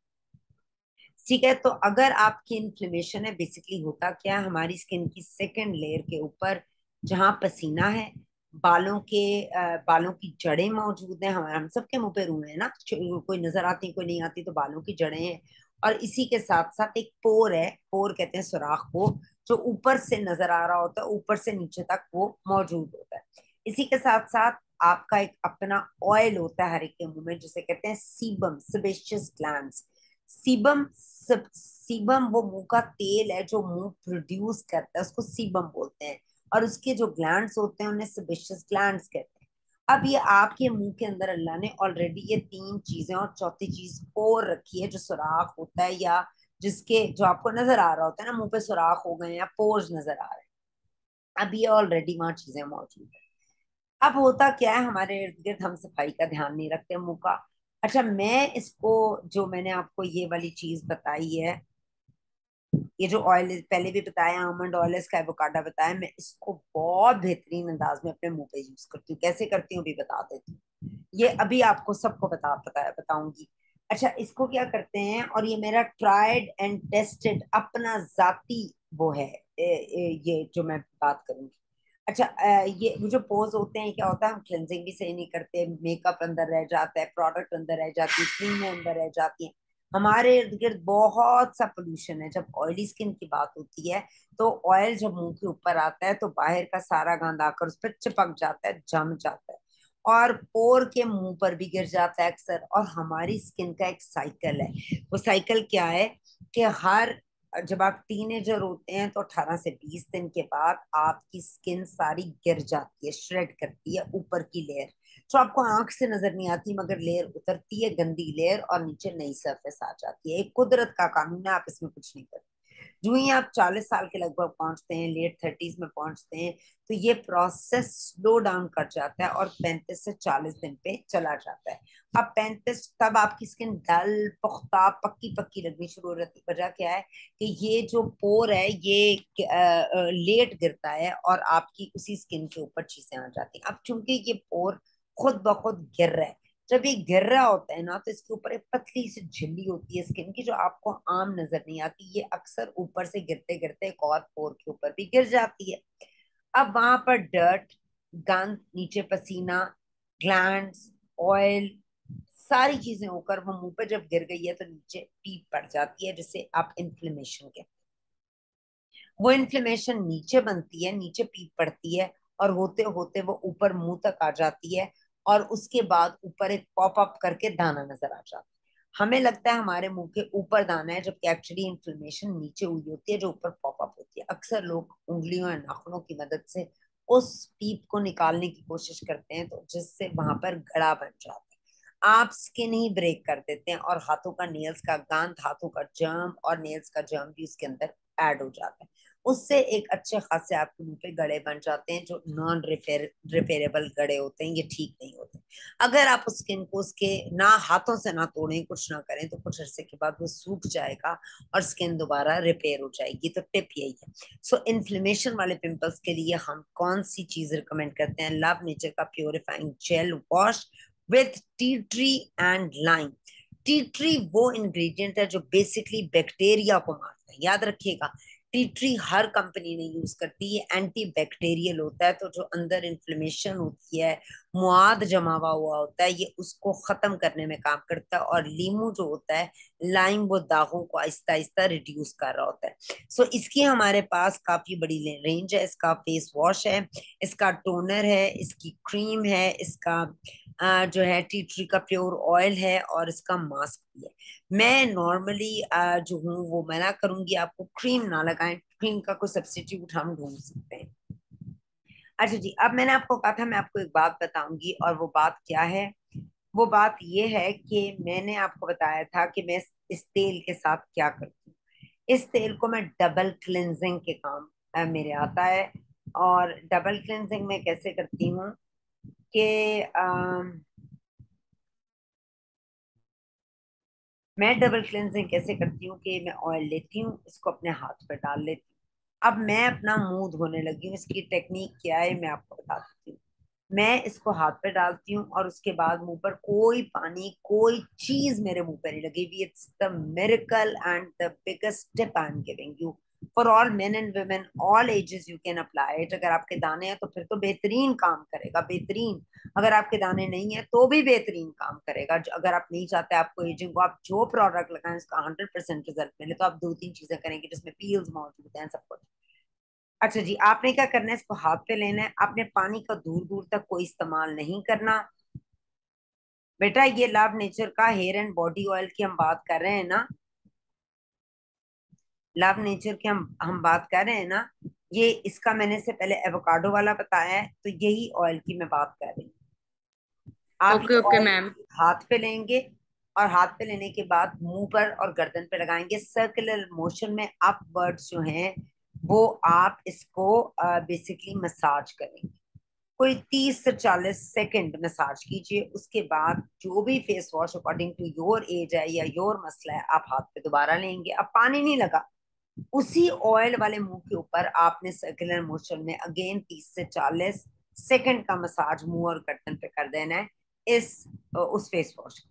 ठीक है, तो अगर आपकी इन्फ्लेमेशन है, बेसिकली होता क्या है, हमारी स्किन की सेकंड लेयर के ऊपर जहाँ पसीना है, बालों की जड़ें मौजूद हैं। हम सबके मुंह पे रुए हैं ना, कोई नजर आती कोई नहीं आती, तो बालों की जड़ें हैं। और इसी के साथ साथ एक पोर है, पोर कहते हैं सुराख को, जो ऊपर से नजर आ रहा होता है, ऊपर से नीचे तक वो मौजूद होता है। इसी के साथ साथ आपका एक अपना ऑयल होता है हर एक के मुंह में, जिसे कहते हैं सीबम, सेबेशियस ग्लैंड्स। सीबम वो मुंह का तेल है जो मुंह प्रोड्यूस करता है, उसको सीबम बोलते हैं। और उसके जो ग्लैंड्स होते हैं उन्हें सेबेशियस ग्लैंड्स कहते हैं। अब ये आपके मुंह के अंदर अल्लाह ने ऑलरेडी ये तीन चीजें और चौथी चीज पोर रखी है, जो सुराख होता है, या जिसके जो आपको नजर आ रहा होता है ना, मुंह पे सुराख हो गए या पोर्स नजर आ रहे हैं, अब ये ऑलरेडी वहां चीजें मौजूद है। अब होता क्या है, हमारे इर्द गिर्द हम सफाई का ध्यान नहीं रखते मुंह का। अच्छा, मैं इसको, जो मैंने आपको ये वाली चीज बताई है, ये जो ऑयल पहले भी बताया, आमंड ऑयल, इसका एवोकाडो बताया, मैं इसको बहुत बेहतरीन अंदाज में अपने मुंह पे यूज करती हूँ। कैसे करती हूँ भी बता देती हूँ, ये अभी आपको सबको बताऊंगी। अच्छा, इसको क्या करते हैं, और ये मेरा ट्राइड एंड टेस्टेड अपना जाती वो है, ये जो मैं बात करूंगी। अच्छा, ये वो जो पोज होते हैं, क्या होता है, हम क्लेंजिंग भी सही नहीं करते, मेकअप अंदर रह जाता है, प्रोडक्ट अंदर रह जाती है, क्रीमें अंदर रह जाती है, हमारे इर्द गिर्द बहुत सा पोल्यूशन है। जब ऑयली स्किन की बात होती है, तो ऑयल जब मुंह के ऊपर आता है तो बाहर का सारा गंद आकर उस पर चिपक जाता है, जम जाता है, और पोर के मुंह पर भी गिर जाता है अक्सर। और हमारी स्किन का एक साइकिल है, वो साइकिल क्या है कि हर जब आप टीनेजर होते हैं तो 18 से 20 दिन के बाद आपकी स्किन सारी गिर जाती है, श्रेड करती है ऊपर की लेयर, तो आपको आंख से नजर नहीं आती, मगर लेयर उतरती है, गंदी लेयर, और नीचे नई सरफेस आ जाती है। एक कुदरत का कानून है, आप इसमें कुछ नहीं करते। जो ही आप 40 साल के लगभग पहुंचते हैं, लेट 30s में पहुंचते हैं, तो ये प्रोसेस स्लो डाउन कर जाता है और 35 से 40 दिन पे चला जाता है। अब 35 तब आपकी स्किन डल, पुख्ता, पक्की पक्की लगनी शुरू हो जाती है। वजह क्या है कि ये जो पोर है ये लेट गिरता है और आपकी उसी स्किन के ऊपर चीजें आ जाती हैं। अब चूंकि ये पोर खुद ब खुद गिर रहा है, जब ये गिर रहा होता है ना, तो इसके ऊपर एक पतली सी झिल्ली होती है स्किन की, जो आपको आम नजर नहीं आती, ये अक्सर ऊपर से गिरते गिरते एक और पोर के ऊपर भी गिर जाती है। अब वहां पर डर्ट, गंद, नीचे पसीना, ग्लैंड्स, ऑयल, सारी चीजें होकर वो मुंह पे जब गिर गई है तो नीचे पीप पड़ जाती है, जिसे आप इन्फ्लेमेशन कहते हैं। वो इन्फ्लेमेशन नीचे बनती है, नीचे पीप पड़ती है, और होते होते वो ऊपर मुंह तक आ जाती है, और उसके बाद ऊपर एक पॉप अप करके दाना नजर आ जाता है। हमें लगता है हमारे मुंह के ऊपर दाना है, जबकि एक्चुअली इन्फ्लेमेशन नीचे हुई होती है, जो ऊपर पॉप अप होती है। अक्सर लोग उंगलियों या नाखूनों की मदद से उस पीप को निकालने की कोशिश करते हैं, तो जिससे वहां पर गड़ा बन जाता है। आप स्किन ही ब्रेक कर देते हैं, और हाथों का नेल्स का गंद, हाथों का जर्म और नेल्स का जर्म भी उसके अंदर ऐड हो जाता है। उससे एक अच्छे खासे आपके मुंह पे गड़े बन जाते हैं, जो नॉन रिपेयरेबल गड़े होते हैं, ये ठीक नहीं होते। अगर आप उस स्किन को उसके ना हाथों से ना तोड़ें, कुछ ना करें, तो कुछ अरसे के बाद वो सूख जाएगा और स्किन दोबारा रिपेयर हो जाएगी। तो टिप यही है। सो इन्फ्लेमेशन वाले पिंपल्स के लिए हम कौन सी चीज रिकमेंड करते हैं? लव नेचर का purifying gel wash with tea tree and lime. Tea tree वो इंग्रेडिएंट है जो बेसिकली बैक्टीरिया को मारता है, याद रखिएगा। टी ट्री हर कंपनी ने यूज करती है, एंटी बैक्टीरियल होता है, तो जो अंदर इन्फ्लेमेशन होती है, मुआद जमा हुआ होता है, ये उसको खत्म करने में काम करता है। और लीमू जो होता है, लाइम, वो दागों को आहिस्ता आहिस्ता रिड्यूस कर रहा होता है। सो इसकी हमारे पास काफी बड़ी रेंज है। इसका फेस वॉश है, इसका टोनर है, इसकी क्रीम है, इसका जो है टी ट्री का प्योर ऑयल है, और इसका मास्क भी है। मैं नॉर्मली जो हूँ वो मना करूंगी आपको क्रीम ना लगाएं, क्रीम का कोई सब्स्टिट्यूट हम ढूंढ सकते हैं। अच्छा जी, अब मैंने आपको कहा था मैं आपको एक बात बताऊंगी, और वो बात क्या है? वो बात ये है कि मैंने आपको बताया था कि मैं इस तेल के साथ क्या करती हूँ। इस तेल को मैं डबल क्लिनजिंग के काम मेरे आता है। और डबल क्लिनजिंग में कैसे करती हूँ कि मैं डबल क्लेंजिंग कैसे करती हूँ कि मैं ऑयल लेती हूँ, इसको अपने हाथ पे डाल लेती हूँ। अब मैं अपना मुंह धोने लगी हूँ, इसकी टेक्निक क्या है मैं आपको बता देती हूँ। मैं इसको हाथ पे डालती हूँ और उसके बाद मुंह पर कोई पानी कोई चीज मेरे मुंह पे नहीं लगेगी। It's the miracle and the biggest tip I am giving you for all main and women all ages, you can apply it. अगर आपके दाने हैं तो फिर तो बेहतरीन काम करेगा, बेहतरीन। अगर आपके दाने नहीं है तो भी बेहतरीन काम करेगा। अगर आप नहीं चाहते आपको एजिंग को, आप जो प्रोडक्ट लगाएं उसका 100% रिजल्ट मिले, तो आप दो तीन चीजें करेंगे जिसमें पील्स मौजूद हैं, सब कुछ। अच्छा जी, आपने क्या करना है, इसको हाथ पे लेना है। आपने पानी का दूर दूर तक कोई इस्तेमाल नहीं करना। बेटा ये लव नेचर का हेयर एंड बॉडी ऑयल की हम बात कर रहे हैं ना, लव नेचर की हम बात कर रहे हैं ना। ये इसका मैंने से पहले एवोकाडो वाला बताया है, तो यही ऑयल की मैं बात कर रही हूँ। आप ओके ये ओके ऑयल मैम। हाथ पे लेंगे और हाथ पे लेने के बाद मुंह पर और गर्दन पे लगाएंगे सर्कुलर मोशन में। अपवर्ड्स जो हैं वो आप इसको बेसिकली मसाज करेंगे। कोई 30 से 40 सेकंड मसाज कीजिए। उसके बाद जो भी face wash according to your age है या योर मसला है, आप हाथ पे दोबारा लेंगे। अब पानी नहीं लगा, उसी ऑयल वाले मुंह के ऊपर आपने सर्कुलर मोशन में अगेन 30 से 40 सेकंड का मसाज मुंह और गर्दन पे कर देना है इस उस फेस वॉश।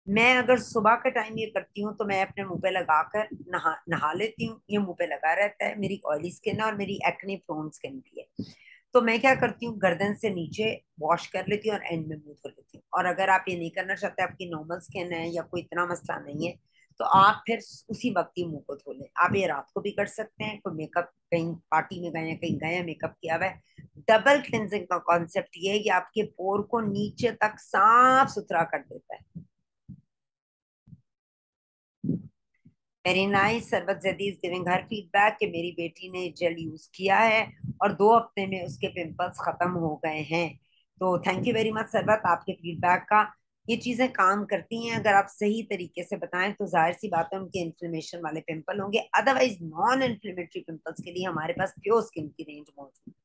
मैं अगर सुबह के टाइम ये करती हूँ तो मैं अपने मुंह पे लगाकर नहा नहा लेती हूँ। ये मुंह पे लगा रहता है। मेरी ऑयली स्किन है और मेरी एक्ने प्रोन स्किन भी है, तो मैं क्या करती हूँ गर्दन से नीचे वॉश कर लेती हूँ और एंड में मुंह धो लेती हूँ। और अगर आप ये नहीं करना चाहते, आपकी नॉर्मल स्किन है या कोई इतना मसला नहीं है, तो आप फिर उसी वक्त ही मुंह को धो लें। आप ये रात को भी कर सकते हैं, कोई मेकअप कहीं पार्टी में गए हैं, कहीं गए हैं मेकअप किया हुआ है। डबल क्लिनजिंग का कॉन्सेप्ट ये है कि आपके पोर को नीचे तक साफ सुथरा कर देता है। Very nice. सरबत जदी इज गिविंग हर फीडबैक कि मेरी बेटी ने जेल यूज किया है और 2 हफ्ते में उसके पिंपल्स खत्म हो गए हैं। तो थैंक यू वेरी मच सरबत आपके फीडबैक का। ये चीजें काम करती हैं अगर आप सही तरीके से बताएं, तो जाहिर सी बात है उनके इन्फ्लेमेशन वाले पिंपल होंगे। अदरवाइज नॉन इन्फ्लेमेटरी पिंपल्स के लिए हमारे पास प्योर स्किन की रेंज मौजूद है।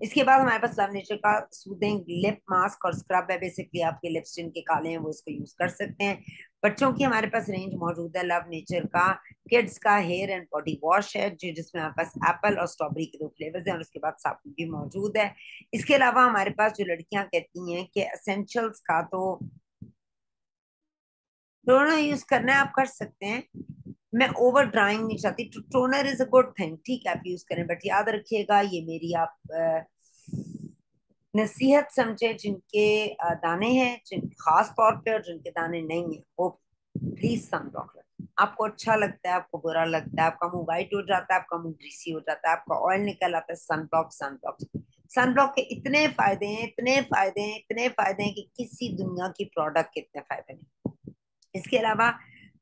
इसके बाद हमारे पास लव नेचर का सूदिंग लिप मास्क और स्क्रब है। बेसिकली आपके लिप्स जिनके काले हैं वो इसको यूज कर सकते हैं। बच्चों की हमारे पास रेंज मौजूद है लव नेचर का। किड्स का हेयर एंड बॉडी वॉश है जो जिसमें हमारे पास एप्पल और स्ट्रॉबेरी के 2 फ्लेवर्स हैं, और उसके बाद साबुन भी मौजूद है। इसके अलावा हमारे पास जो लड़कियां कहती हैं कि एसेंशियल्स का तो दोनों यूज करना है, आप कर सकते हैं। मैं ओवर ड्राइंग नहीं चाहती। Toner is a good thing, ठीक है आप यूज करें, बट याद रखिएगा ये मेरी आप नसीहत समझे। जिनके दाने हैं जिन खास तौर पे, और जिनके दाने नहीं है वो प्लीज सनब्लॉक लगाएं। आपको अच्छा लगता है, आपको बुरा लगता है, आपका मुंह वाइट हो जाता है, आपका मुंह ग्रीसी हो जाता है, आपका ऑयल निकल आता है, सनब्लॉक सनब्लॉक। सनब्लॉक के इतने फायदे हैं, इतने फायदे हैं, इतने फायदे हैं कि किसी दुनिया की प्रोडक्ट के इतने फायदे नहीं। इसके अलावा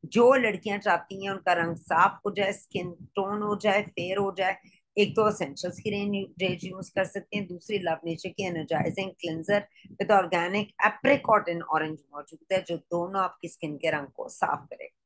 जो लड़कियां चाहती हैं उनका रंग साफ हो जाए, स्किन टोन हो जाए, फेयर हो जाए, एक तो एसेंशियल्स की रेंज यूज कर सकते हैं। दूसरी लव नेचर की energising cleanser with organic apricot and orange मौजूद है जो दोनों आपकी स्किन के रंग को साफ करेगा।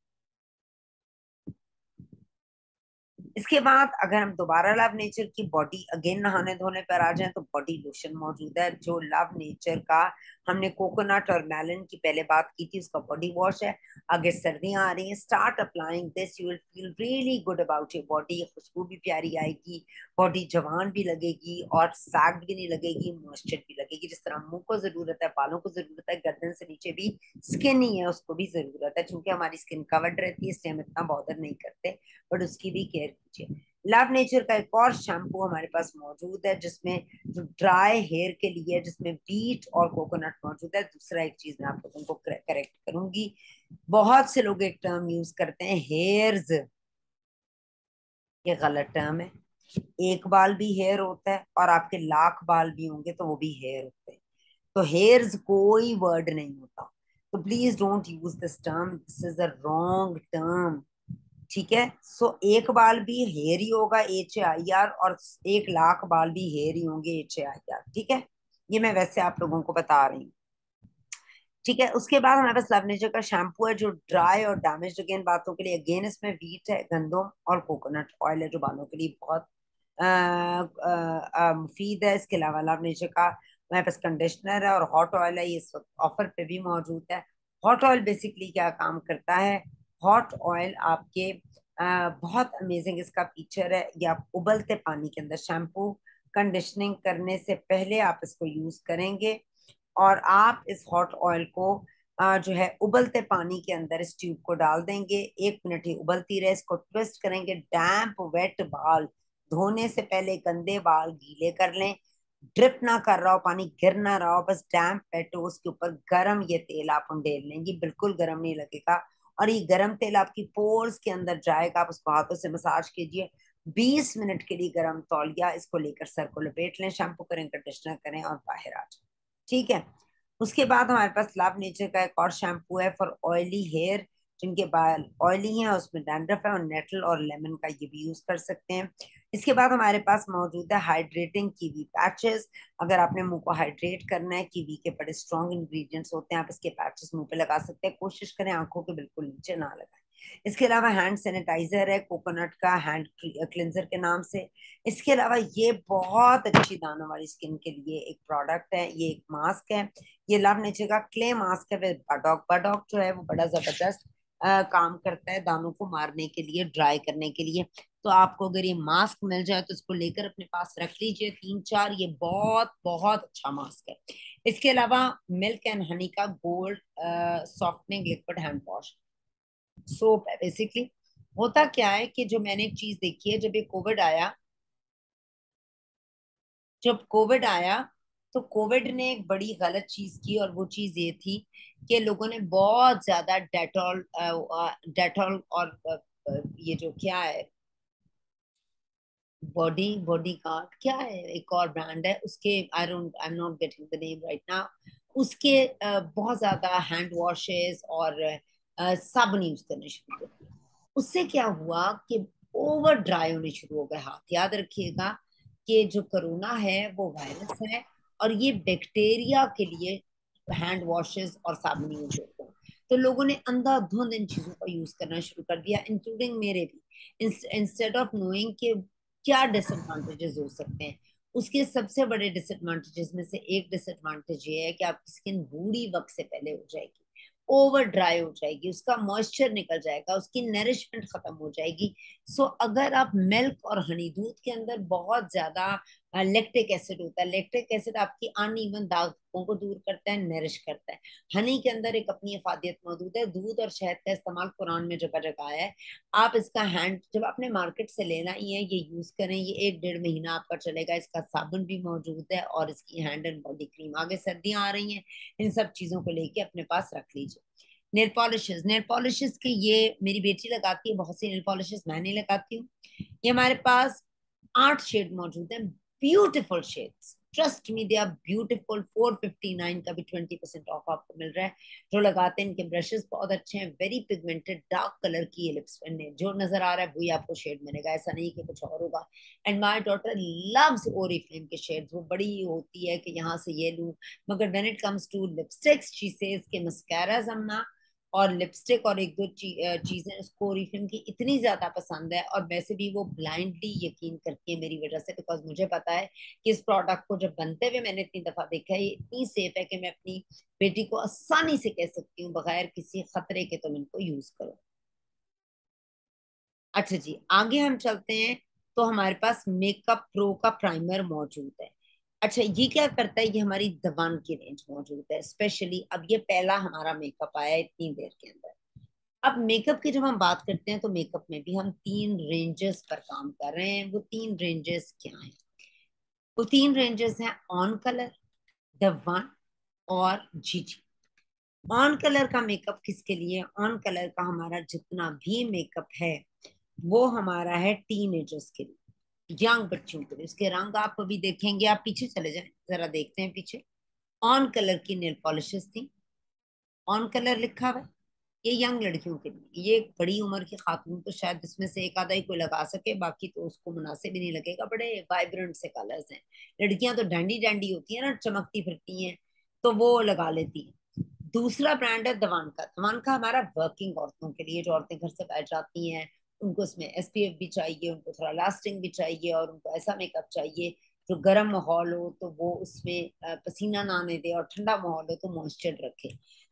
इसके बाद अगर हम दोबारा लव नेचर की बॉडी अगेन नहाने धोने पर आ जाएं, तो बॉडी लोशन मौजूद है जो लव नेचर का हमने कोकोनट और मेलन की पहले बात की थी, उसका बॉडी वॉश है। अगर सर्दियां आ रही हैं, start applying this, you will feel really good about your body. खुशबू भी प्यारी आएगी, बॉडी जवान भी लगेगी और सैग भी नहीं लगेगी, मॉइस्चर भी लगेगी। जिस तरह मुंह को जरूरत है, बालों को जरूरत है, गर्दन से नीचे भी स्किन ही है उसको भी जरूरत है। क्योंकि हमारी स्किन कवर्ड रहती है इसलिए हम इतना बॉदर नहीं करते, बट उसकी भी केयर कीजिए। लव नेचर का एक और शैम्पू हमारे पास मौजूद है जिसमें जो ड्राई हेयर के लिए, जिसमें बीट और कोकोनट मौजूद है। दूसरा एक चीज मैं आपको तुमको करेक्ट करूंगी, बहुत से लोग एक टर्म यूज करते हैं हेयर्स, ये गलत टर्म है। एक बाल भी हेयर होता है और आपके लाख बाल भी होंगे तो वो भी हेयर होते हैं। तो हेयर्स कोई वर्ड नहीं होता। तो please don't use this term, this is a wrong term. ठीक है। सो एक बाल भी हेयर ही होगा HAIR, और 1 लाख बाल भी हेयर ही होंगे HAIR। ठीक है, ये मैं वैसे आप लोगों को बता रही हूँ। ठीक है, उसके बाद हमारे पास लव नेचर का शैम्पू है जो ड्राई और डैमेज अगेन बातों के लिए। अगेन इसमें व्हीट है, गंदम और कोकोनट ऑयल है जो बालों के लिए बहुत मुफीद है। इसके अलावा लव नेचर का हमारे पास कंडीशनर है और हॉट ऑयल है, ये इस वक्त ऑफर पे भी मौजूद है। हॉट ऑयल बेसिकली क्या काम करता है? हॉट ऑयल आपके बहुत अमेजिंग इसका फीचर है। ये आप उबलते पानी के अंदर शैम्पू कंडीशनिंग करने से पहले आप इसको यूज करेंगे, और आप इस हॉट ऑयल को जो है उबलते पानी के अंदर इस ट्यूब को डाल देंगे। 1 मिनट ही उबलती रहे, इसको ट्विस्ट करेंगे। डैम्प वेट बाल धोने से पहले गंदे बाल गीले कर लें। ड्रिप ना कर रहा हो, पानी गिर ना रहा हो, बस डैम्प वेट हो, उसके ऊपर गरम ये तेल आप उंडेल लेंगे। बिल्कुल गरम नहीं लगेगा, और ये गरम तेल आपकी पोर्स के अंदर जाएगा। आप उसको हाथों से मसाज कीजिए। 20 मिनट के लिए गरम तौलिया इसको लेकर सर को लपेट लें, शैम्पू करें, कंडीशनर करें और बाहर आ जाए। ठीक है, उसके बाद हमारे पास लव नेचर का एक और शैम्पू है फॉर ऑयली हेयर, जिनके बाल ऑयली हैं, उसमें डैंड्रफ है, और नेटल और लेमन का ये भी यूज कर सकते हैं। इसके बाद हमारे पास मौजूद है हाइड्रेटिंग कीवी पैचेस। अगर आपने मुंह को हाइड्रेट करना है, कीवी के बड़े स्ट्रॉन्ग इंग्रेडिएंट्स होते हैं, आप इसके पैचेस मुंह पे लगा सकते हैं। कोशिश करें आंखों के बिल्कुल नीचे ना लगाएं। इसके अलावा हैंड सैनिटाइजर है कोकोनट का, हैंड क्लिनजर के नाम से। इसके अलावा ये बहुत अच्छी दानों वाली स्किन के लिए एक प्रोडक्ट है, ये एक मास्क है। ये लव नेचर का क्ले मास्क है विद बडॉक। बडॉक जो है वो बड़ा जबरदस्त काम करता है दानों को मारने के लिए, ड्राई करने के लिए। तो आपको अगर ये मास्क मिल जाए तो इसको लेकर अपने पास रख लीजिए 3-4। ये बहुत बहुत अच्छा मास्क है। इसके अलावा मिल्क एंड हनी का gold softening liquid hand wash soap है। बेसिकली होता क्या है कि जो मैंने चीज देखी है, जब कोविड आया तो कोविड ने एक बड़ी गलत चीज की, और वो चीज ये थी कि लोगों ने बहुत ज्यादा डेटॉल डेटॉल और ये जो क्या है, बॉडी बॉडी गार्ड क्या है, एक और ब्रांड है उसके, आई am not getting the name right now. उसके बहुत ज्यादा हैंड वॉशेस और साबुन यूज करने शुरू कर दिए। उससे क्या हुआ कि ओवर ड्राई होने शुरू हो गए हाथ। याद रखिएगा कि जो कोरोना है वो वायरस है, और ये बैक्टीरिया के लिए हैंड वॉशेस और साबुन यूज होते हैं। तो लोगों ने अंधाधुंध इन चीजों का यूज करना शुरू कर दिया, इंक्लूडिंग मेरे भी। इंस्टेड ऑफ नोइंग कि क्या डिसएडवांटेजेस हो सकते हैं। उसके सबसे बड़े डिसएडवांटेजेस में से एक डिसएडवांटेज ये है कि आपकी स्किन बूढ़ी वक्त से पहले हो जाएगी, ओवर ड्राई हो जाएगी, उसका मॉइस्चर निकल जाएगा, उसकी नरिशमेंट खत्म हो जाएगी। सो अगर आप मिल्क और हनी, दूध के अंदर बहुत ज्यादा लैक्टिक एसिड होता है। लैक्टिक एसिड आपकी अनइवन दागों को दूर करता है, नरिश करता है। हनी के अंदर एक अपनी इफादियत मौजूद है। दूध और शहद का इस्तेमाल कुरान में जगह जगह आया है। आप इसका हैंड जब आपने मार्केट से लेना ही है, ये यूज करें, ये 1-1.5 महीना आपका चलेगा। इसका साबुन भी मौजूद है और इसकी हैंड एंड बॉडी क्रीम। आगे सर्दियां आ रही हैं, इन सब चीजों को लेके अपने पास रख लीजिए। नेल पॉलिशेस के ये मेरी बेटी लगाती है, बहुत सी नेल पॉलिशेस मैं नहीं लगाती हूँ। ये हमारे पास 8 शेड मौजूद हैं, beautiful shades. Trust me, they are beautiful. 459 का भी 20% ऑफ आपको मिल रहा है। जो लगाते हैं, इनके ब्रशेस बहुत अच्छे हैं, वेरी पिगमेंटेड डार्क कलर की ये लिप्स पेन जो नजर आ रहा है वही आपको शेड मिलेगा, ऐसा नहीं कि कुछ और होगा। And my daughter loves Oriflame के शेड्स। वो बड़ी होती है कि यहाँ से ये लूं, मगर when it comes to lipsticks she says के मस्कारा जमना और लिपस्टिक और एक दो चीजें उसको ओरिफ्लेम की इतनी ज्यादा पसंद है। और वैसे भी वो ब्लाइंडली यकीन करती है मेरी वजह से, बिकॉज मुझे पता है कि इस प्रोडक्ट को जब बनते हुए मैंने इतनी दफा देखा है, ये इतनी सेफ है कि मैं अपनी बेटी को आसानी से कह सकती हूँ बगैर किसी खतरे के तुम इनको यूज करो। अच्छा जी, आगे हम चलते हैं। तो हमारे पास मेकअप प्रो का प्राइमर मौजूद है। अच्छा, ये क्या करता है? ये हमारी दवान की रेंज मौजूद है स्पेशली। अब ये पहला हमारा मेकअप आया है इतनी देर के अंदर। अब मेकअप की जब हम बात करते हैं तो मेकअप में भी हम 3 रेंजेस पर काम कर रहे हैं। वो 3 रेंजेस क्या हैं? वो 3 रेंजेस हैं ऑन कलर, द वन और जीजी। ऑन कलर का मेकअप किसके लिए? ऑन कलर का हमारा जितना भी मेकअप है वो हमारा है टीनेजर्स के लिए, यंग बच्चों के लिए। उसके रंग आप अभी देखेंगे, आप पीछे चले जाएं जरा, देखते हैं पीछे। ऑन कलर की नेल पॉलिशेस थी, ऑन कलर लिखा हुआ है। ये यंग लड़कियों के लिए, ये एक बड़ी उम्र की खातून तो शायद इसमें से एक आधा ही कोई लगा सके, बाकी तो उसको मुनासिब ही नहीं लगेगा। बड़े वाइब्रेंट से कलर्स हैं। लड़कियां तो डैंडी डैंडी होती है ना, चमकती फिरती हैं, तो वो लगा लेती हैं। दूसरा ब्रांड है दवान का। दवान का हमारा वर्किंग औरतों के लिए, जो औरतें घर से बैठ जाती हैं, उनको इसमें एसपीएफ भी चाहिए, उनको थोड़ा लास्टिंग भी चाहिए, और उनको ऐसा मेकअप चाहिए जो गर्म माहौल हो तो वो उसमें पसीना ना आने दे, और ठंडा माहौल हो तो मॉइस्चर रखे।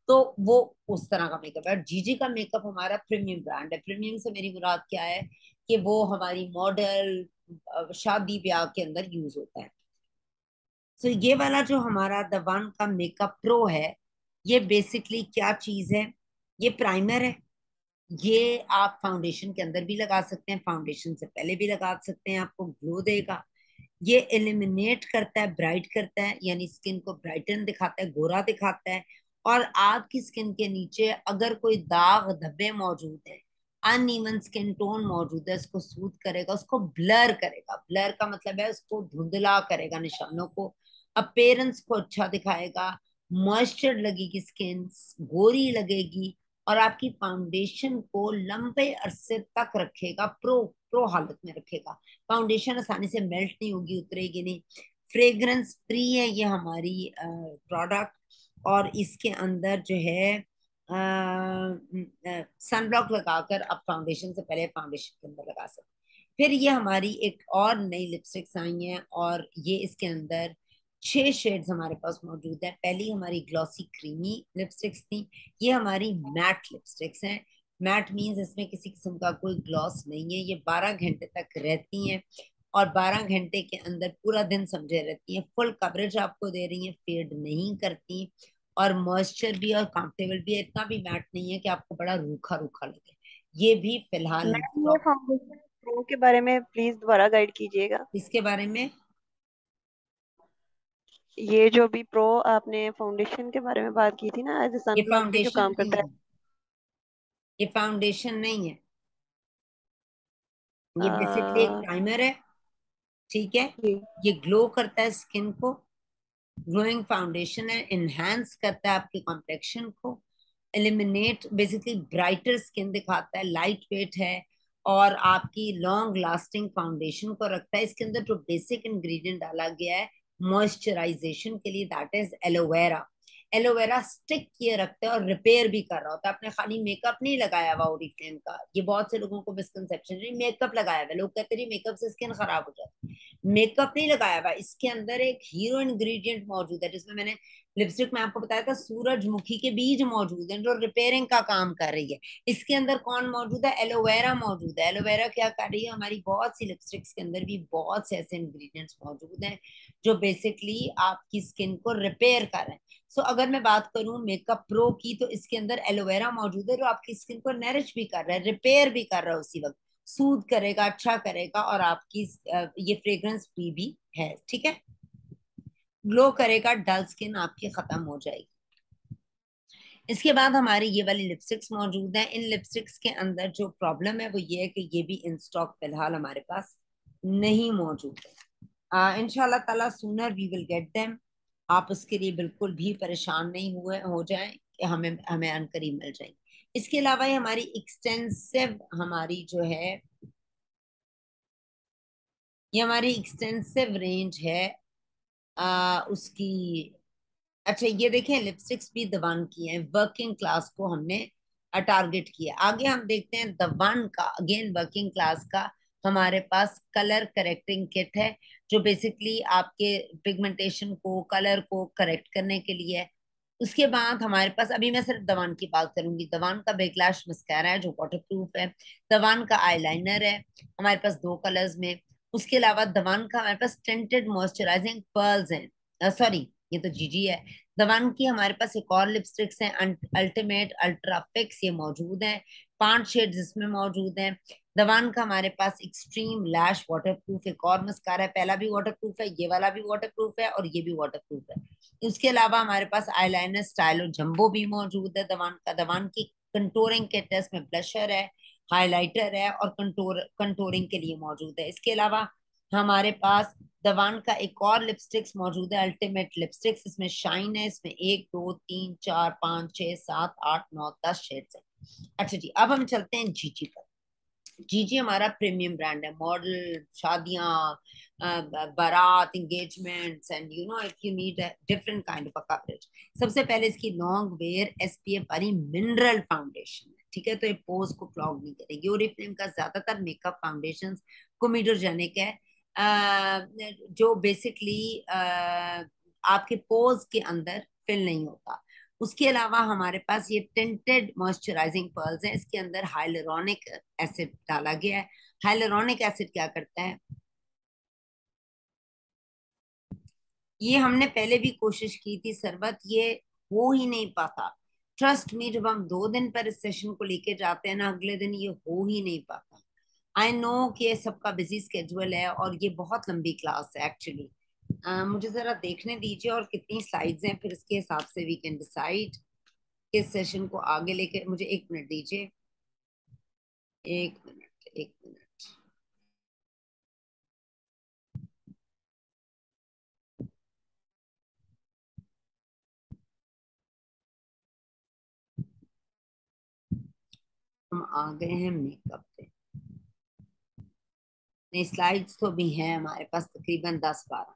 तो वो उस तरह का मेकअप है। जीजी का मेकअप हमारा प्रीमियम ब्रांड है। प्रीमियम से मेरी मुराद क्या है कि वो हमारी मॉडल शादी ब्याह के अंदर यूज होता है। तो ये वाला जो हमारा द वन का मेकअप प्रो है, ये बेसिकली क्या चीज है? ये प्राइमर है। ये आप फाउंडेशन के अंदर भी लगा सकते हैं, फाउंडेशन से पहले भी लगा सकते हैं, आपको ग्लो देगा। ये एलिमिनेट करता है, ब्राइट करता है, यानी स्किन को ब्राइटन दिखाता है, गोरा दिखाता है। और आपकी स्किन के नीचे अगर कोई दाग धब्बे मौजूद है, अनइवन स्किन टोन मौजूद है, उसको सूद करेगा, उसको ब्लर करेगा। ब्लर का मतलब है उसको धुंधला करेगा, निशानों को, अपीयरेंस को अच्छा दिखाएगा, मॉइस्चर लगेगी स्किन, गोरी लगेगी, और आपकी फाउंडेशन को लंबे अरसे तक रखेगा, प्रो प्रो हालत में रखेगा। फाउंडेशन आसानी से मेल्ट नहीं होगी, उतरेगी नहीं। फ्रेग्रेंस फ्री है ये हमारी प्रोडक्ट। और इसके अंदर जो है सनब्लॉक लगाकर आप फाउंडेशन से पहले फाउंडेशन के अंदर लगा सकते हैं। फिर ये हमारी एक और नई लिपस्टिक्स आई हैं, और ये इसके अंदर 6 शेड्स हमारे पास मौजूद है। पहली हमारी ग्लॉसी क्रीमी लिपस्टिक्स थी, ये हमारी मैट लिपस्टिक्स हैं। मैट मीन्स इसमें किसी किस्म का कोई ग्लॉस नहीं है, ये 12 घंटे तक रहती हैं, और 12 घंटे के अंदर पूरा दिन समझे रहती हैं। फुल कवरेज आपको दे रही हैं, फेड नहीं करती, और मॉइस्चर भी और कंफर्टेबल भी है। इतना भी मैट नहीं है कि आपको बड़ा रूखा रूखा लगे। ये भी फिलहाल इन मैम ये स्टॉक। फाउंडेशन प्रो के बारे में प्लीज दोबारा गाइड कीजिएगा। इसके बारे में, ये जो भी प्रो आपने फाउंडेशन के बारे में बात की थी ना, एज ए ये सनब्लॉक भी जो फाउंडेशन काम नहीं करता है, ये फाउंडेशन नहीं है, ये बेसिकली एक है। प्राइमर है। ठीक है। जी। ये ग्लो करता है स्किन को, ग्लोइंग फाउंडेशन है, इनहेंस करता है आपकी कॉम्प्लेक्शन को, एलिमिनेट बेसिकली ब्राइटर स्किन दिखाता है, लाइट वेट है, और आपकी लॉन्ग लास्टिंग फाउंडेशन को रखता है। इसके अंदर जो बेसिक इंग्रेडिएंट डाला गया है मॉइस्चराइजेशन के लिए, that is aloe vera. Aloe vera stick किए रखता है और रिपेयर भी कर रहा होता है। आपने खाली मेकअप नहीं लगाया हुआ ओरिफ्लेम का, ये बहुत से लोगों को मिसकंसेप्शन है, मेकअप लगाया हुआ है। लोग कहते हैं मेकअप से स्किन खराब हो जाती है। मेकअप नहीं लगाया हुआ, इसके अंदर एक हीरो इंग्रेडिएंट मौजूद है, जिसमें मैंने लिपस्टिक में आपको बताया था सूरजमुखी के बीज मौजूद हैं, जो रिपेयरिंग का काम कर रही है। इसके अंदर कौन मौजूद है? एलोवेरा मौजूद है। एलोवेरा क्या कर रही है? हमारी बहुत सी लिपस्टिक्स के अंदर भी बहुत से ऐसे इंग्रेडिएंट्स मौजूद हैं जो बेसिकली आपकी स्किन को रिपेयर कर रहे हैं। सो अगर मैं बात करूं मेकअप प्रो की, तो इसके अंदर एलोवेरा मौजूद है, जो आपकी स्किन को नरिश भी कर रहा है, रिपेयर भी कर रहा है, उसी वक्त सूद करेगा, अच्छा करेगा, और आपकी ये फ्रेग्रेंस फ्री भी है। ठीक है। ग्लो करेगा, डल स्किन आपकी खत्म हो जाएगी। इसके बाद हमारी ये वाली लिपस्टिक्स मौजूद है। इन लिपस्टिक्स के अंदर जो प्रॉब्लम है वो ये है कि ये भी इन स्टॉक फिलहाल हमारे पास नहीं मौजूद है। इंशाल्लाह ताला sooner we will get them. आप उसके लिए बिल्कुल भी परेशान नहीं हुए हो जाएं कि हमें हमें अनकरीब मिल जाएंगे। इसके अलावा ये हमारी एक्सटेंसिव हमारी जो है, ये हमारी एक्सटेंसिव रेंज है उसकी। अच्छा ये देखें, लिपस्टिक्स भी दवान की हैं, वर्किंग क्लास को हमने टारगेट किया। आगे हम देखते हैं दवान का, अगेन वर्किंग क्लास का हमारे पास कलर करेक्टिंग किट है, जो बेसिकली आपके पिगमेंटेशन को, कलर को करेक्ट करने के लिए है। उसके बाद हमारे पास, अभी मैं सिर्फ दवान की बात करूंगी, दवान का बेकलैश मस्कारा है जो वाटर प्रूफ है। दवान का आईलाइनर है हमारे पास 2 कलर्स में। उसके अलावा दवान का हमारे पास टिंटेड मॉइस्चराइजिंग पर्ल्स हैं, सॉरी ये तो जीजी है। दवान की हमारे पास एक और लिपस्टिक्स हैं, अल्टीमेट अल्ट्रा फिक्स, ये मौजूद हैं, 5 शेड्स इसमें मौजूद हैं। दवान का हमारे पास एक्सट्रीम लैश वाटरप्रूफ एक और मस्कारा है, पहला भी वाटरप्रूफ है, ये वाला भी वाटरप्रूफ है, और ये भी वाटरप्रूफ है। उसके अलावा हमारे पास आईलाइनर स्टाइलो जंबो भी मौजूद है दवान का। दवान की कंटूरिंग किट है, इसमें ब्लशर है, हाइलाइटर है, और कंटूरिंग के लिए मौजूद है। इसके अलावा हमारे पास दवान का एक और लिपस्टिक्स मौजूद है, अल्टीमेट लिपस्टिक्स। इसमें शाइन है, इसमें 1 2 3 4 5 6 7 8 9 10 शेड्स है। अच्छा जी, अब हम चलते हैं जीजी पर। जीजी हमारा प्रीमियम ब्रांड है। मॉडल, शादियां, बारात, engagements, and you know if you need different kind of coverage. सबसे पहले इसकी लॉन्ग वेयर एसपीएफ वाली मिनरल फाउंडेशन है, ठीक है, तो ये पोज को क्लॉग नहीं करेगी। ओरिफ्लेम का ज्यादातर मेकअप फाउंडेशन कोमिडोजेनिक है, जो बेसिकली आपके पोज के अंदर फिल नहीं होता। उसके अलावा हमारे पास ये टिंटेड मॉइस्चराइजिंग पर्ल्स हैं, इसके अंदर हाइलुरोनिक एसिड डाला गया है। हाइलुरोनिक एसिड क्या करता है, ये हमने पहले भी कोशिश की थी सरबत, ये हो ही नहीं पाता। ट्रस्ट मी, जब हम 2 दिन पर इस सेशन को लेके जाते हैं ना, अगले दिन ये हो ही नहीं पाता। आई नो कि ये सबका बिजी स्केड्यूल है और ये बहुत लंबी क्लास है एक्चुअली। मुझे जरा देखने दीजिए और कितनी स्लाइड्स हैं, फिर इसके हिसाब से वी कैन डिसाइड किस सेशन को आगे लेके। मुझे 1 मिनट दीजिए, 1 मिनट, 1 मिनट। हम आ गए हैं मेकअप पे। नहीं, स्लाइड्स तो भी हैं हमारे पास तकरीबन 10-12।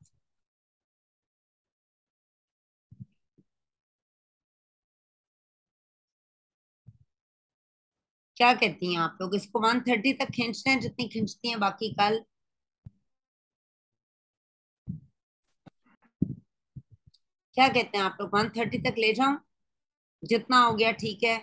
क्या कहती हैं आप लोग, इसको 1:30 तक खींचते हैं जितनी खींचती हैं बाकी कल? क्या कहते हैं आप लोग, 1:30 तक ले जाऊं? जितना हो गया ठीक है।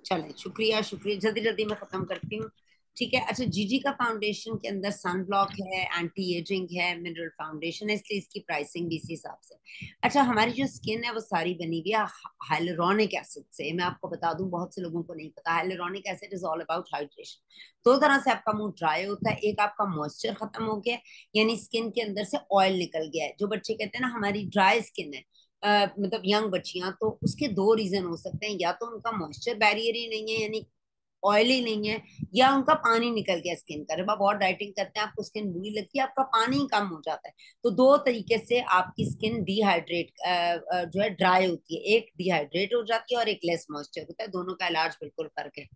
चले, शुक्रिया शुक्रिया, जल्दी जल्दी मैं खत्म करती हूँ, ठीक है। अच्छा, जीजी का फाउंडेशन के अंदर सन ब्लॉक है, एंटी एजिंग है, मिनरल फाउंडेशन है, इसलिए इसकी प्राइसिंग भी इसी हिसाब से। अच्छा, हमारी जो स्किन है वो सारी बनी हुई है हाइलुरोनिक एसिड से। मैं आपको बता दूं, बहुत से लोगों को नहीं पता, hyaluronic acid is all about hydration. 2 तरह से आपका मुंह ड्राई होता है, एक आपका मॉइस्चर खत्म हो गया, यानी स्किन के अंदर से ऑयल निकल गया है। जो बच्चे कहते हैं ना हमारी ड्राई स्किन है, मतलब यंग बच्चियां, तो उसके 2 रीजन हो सकते हैं, या तो उनका मॉइस्चर बैरियर ही नहीं है यानी ऑयली नहीं है, या उनका पानी निकल गया स्किन का। जब आप और डाइटिंग करते हैं आपको स्किन बुरी लगती है, आपका पानी कम हो जाता है। तो 2 तरीके से आपकी स्किन डिहाइड्रेट जो है ड्राई होती है, एक डिहाइड्रेट हो जाती है और एक लेस मॉइस्चर होता है, दोनों का इलाज बिल्कुल फर्क है।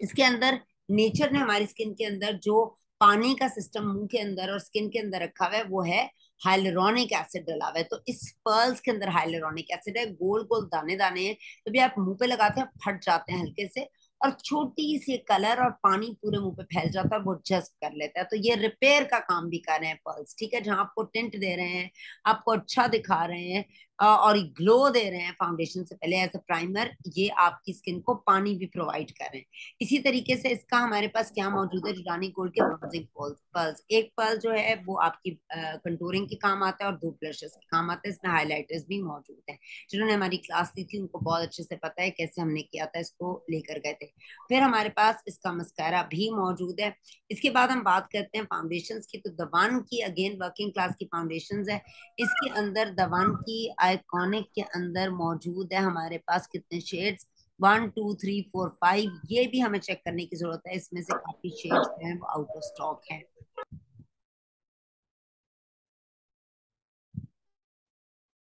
इसके अंदर नेचर ने हमारी स्किन के अंदर जो पानी का सिस्टम मुंह के अंदर और स्किन के अंदर रखा हुआ है वो है हाइलुरोनिक एसिड डला हुआ है। तो इस पर्ल्स के अंदर हाइलुरोनिक एसिड है, गोल गोल दाने दाने हैं, तो भी आप मुंह पे लगाते हैं फट जाते हैं हल्के से, और छोटी सी कलर और पानी पूरे मुंह पे फैल जाता है, वो जस्ट कर लेता है। तो ये रिपेयर का काम भी कर रहे हैं पर्ल्स, ठीक है, जहां आपको टिंट दे रहे हैं, आपको अच्छा दिखा रहे हैं, और ग्लो दे रहे हैं फाउंडेशन से पहले एज अ प्राइमर, ये आपकी स्किन को पानी भी प्रोवाइड कर रहे हैं। इसी तरीके से इसका हमारे पास क्या मौजूद है, रानी गोल्ड के ब्रॉन्जिंग पर्ल्स। एक पर्ल जो है वो आपकी कंटूरिंग के काम आता है और 2 ब्लशेस के काम आता है। इसमें हाइलाइटर्स भी मौजूद है, जिन्होंने हमारी क्लास ली थी उनको बहुत अच्छे से पता है कैसे हमने किया था, इसको लेकर गए थे। फिर हमारे पास इसका मस्कारा भी मौजूद है। इसके बाद हम बात करते हैं फाउंडेशन की, तो दवान की अगेन वर्किंग क्लास की फाउंडेशन है। इसके अंदर दवान की आइकॉनिक के अंदर मौजूद है हमारे पास कितने शेड्स, 1 2 3 4 5, ये भी हमें चेक करने की जरूरत है, इसमें से काफी शेड्स जो हैं वो आउट ऑफ स्टॉक है,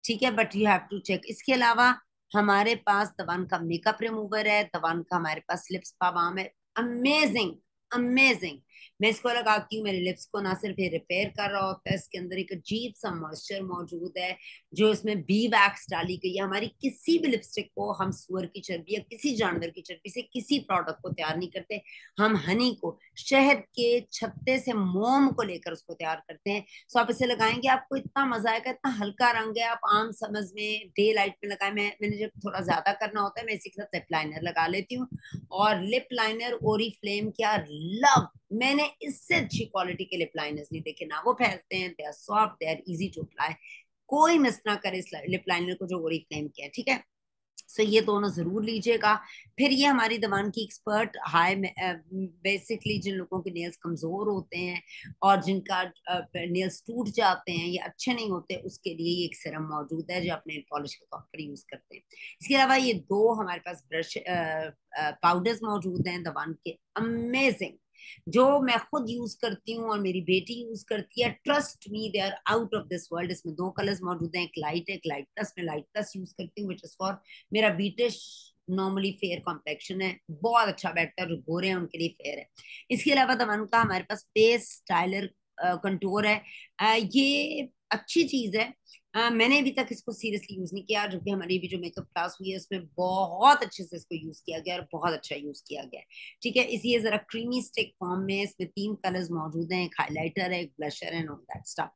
ठीक है, but you have to check. इसके अलावा हमारे पास तवान का मेकअप रिमूवर है, तवान का हमारे पास लिप्स का बाम है, अमेजिंग अमेजिंग। मैं इसको लगाती हूँ, मेरे लिप्स को ना सिर्फ ये रिपेयर कर रहा होता है, इसके अंदर एक अजीब सा मॉइस्चर मौजूद है, जो इसमें बी वैक्स डाली गई है। हमारी किसी भी लिपस्टिक को हम सुअर की चर्बी या किसी जानवर की चर्बी से किसी प्रोडक्ट को तैयार नहीं करते, हम हनी को, शहद के छत्ते से मोम को लेकर उसको तैयार करते हैं। सो आप इसे लगाएंगे आपको इतना मजा आएगा, इतना हल्का रंग है, आप आम समझ में डे लाइट में लगाए। मैंने जब थोड़ा ज्यादा करना होता है मैं इसी के साथ लिप लाइनर लगा लेती हूँ, और लिप लाइनर ओरीफ्लेम क्या लव, मैंने इससे अच्छी क्वालिटी के लिप लाइनर्स नहीं देखे, ना वो फैलते हैं, they are soft, they are easy to apply. कोई मिस ना करे इस लिप लाइनर को जो ओरीफ्लेम के है, ठीक है। सो ये दोनों जरूर लीजिएगा। फिर ये हमारी दवान की एक्सपर्ट हाई, बेसिकली जिन लोगों के नेल्स कमजोर होते हैं और जिनका नेल्स टूट जाते हैं या अच्छे नहीं होते, उसके लिए ये एक सीरम मौजूद है जो आप नेल पॉलिश के तौर पर यूज करते हैं। इसके अलावा ये 2 हमारे पास ब्रश पाउडर्स मौजूद हैं दवान के, अमेजिंग। जो मैं खुद यूज करती हूँ और मेरी बेटी यूज करती है, trust me they are out of this world. इसमें दो कलर्स मौजूद हैं, एक लाइट प्लस। मैं लाइट प्लस यूज करती हूँ, विच इज फॉर मेरा बीटिश नॉर्मली फेयर कॉम्प्लेक्शन है, बहुत अच्छा बैठता है। जो गोरे हैं उनके लिए फेयर है। इसके अलावा दमन का हमारे पास फेस स्टाइलर कंटूर है। ये अच्छी चीज है। मैंने अभी तक इसको सीरियसली यूज नहीं किया, जो कि हमारी भी जो मेकअप क्लास हुई है उसमें बहुत अच्छे से इसको यूज किया गया और बहुत अच्छा यूज किया गया है। ठीक है, इसी ये जरा क्रीमी स्टिक फॉर्म में, इसमें 3 कलर्स मौजूद हैं, एक हाइलाइटर है, एक ब्लशर है, ऑल दैट स्टफ।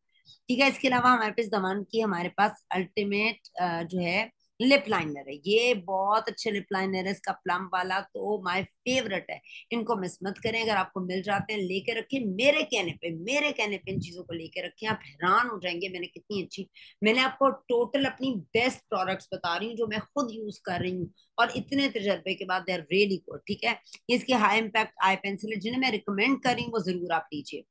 ठीक है, इसके अलावा हमारे पास दमान की हमारे पास अल्टीमेट जो है लिप लाइनर है। ये बहुत अच्छे लिप लाइनर है, इसका प्लम वाला तो माय फेवरेट है। इनको मिस मत करें, अगर आपको मिल जाते हैं लेके रखें। मेरे कहने पे इन चीजों को लेके रखें, आप हैरान हो जाएंगे मैंने कितनी अच्छी, मैंने आपको टोटल अपनी बेस्ट प्रोडक्ट्स बता रही हूँ जो मैं खुद यूज कर रही हूँ, और इतने तजर्बे के बाद दे आर रियली गुड। ठीक है, ये इसके हाई इम्पैक्ट आई पेंसिल है, जिन्हें मैं रिकमेंड कर रही हूँ वो जरूर आप लीजिए।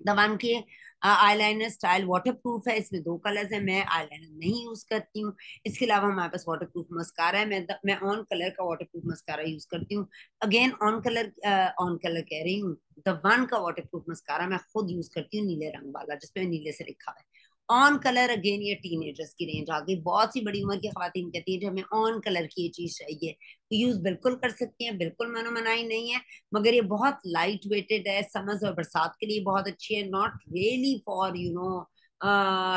दवान के आईलाइनर स्टाइल वाटर प्रूफ है, इसमें 2 कलर्स हैं, मैं आईलाइनर नहीं यूज करती हूँ। इसके अलावा हमारे पास वाटर प्रूफ मस्कारा है, मैं ऑन कलर का वाटर प्रूफ मस्कारा यूज करती हूँ। अगेन ऑन कलर कह रही हूँ, द वन का वाटर प्रूफ मस्कारा मैं खुद यूज करती हूँ, नीले रंग वाला जिसपे नीले से लिखा है ऑन कलर। अगेन ये टीनेजर्स की रेंज आ गई, बहुत सी बड़ी उम्र की खवातीन कहती है कि हमें ऑन कलर की ये चीज चाहिए, यूज बिल्कुल कर सकती हैं, बिल्कुल मनो मनाही नहीं है। मगर ये बहुत लाइट वेटेड है, समर और बरसात के लिए बहुत अच्छी है, not really for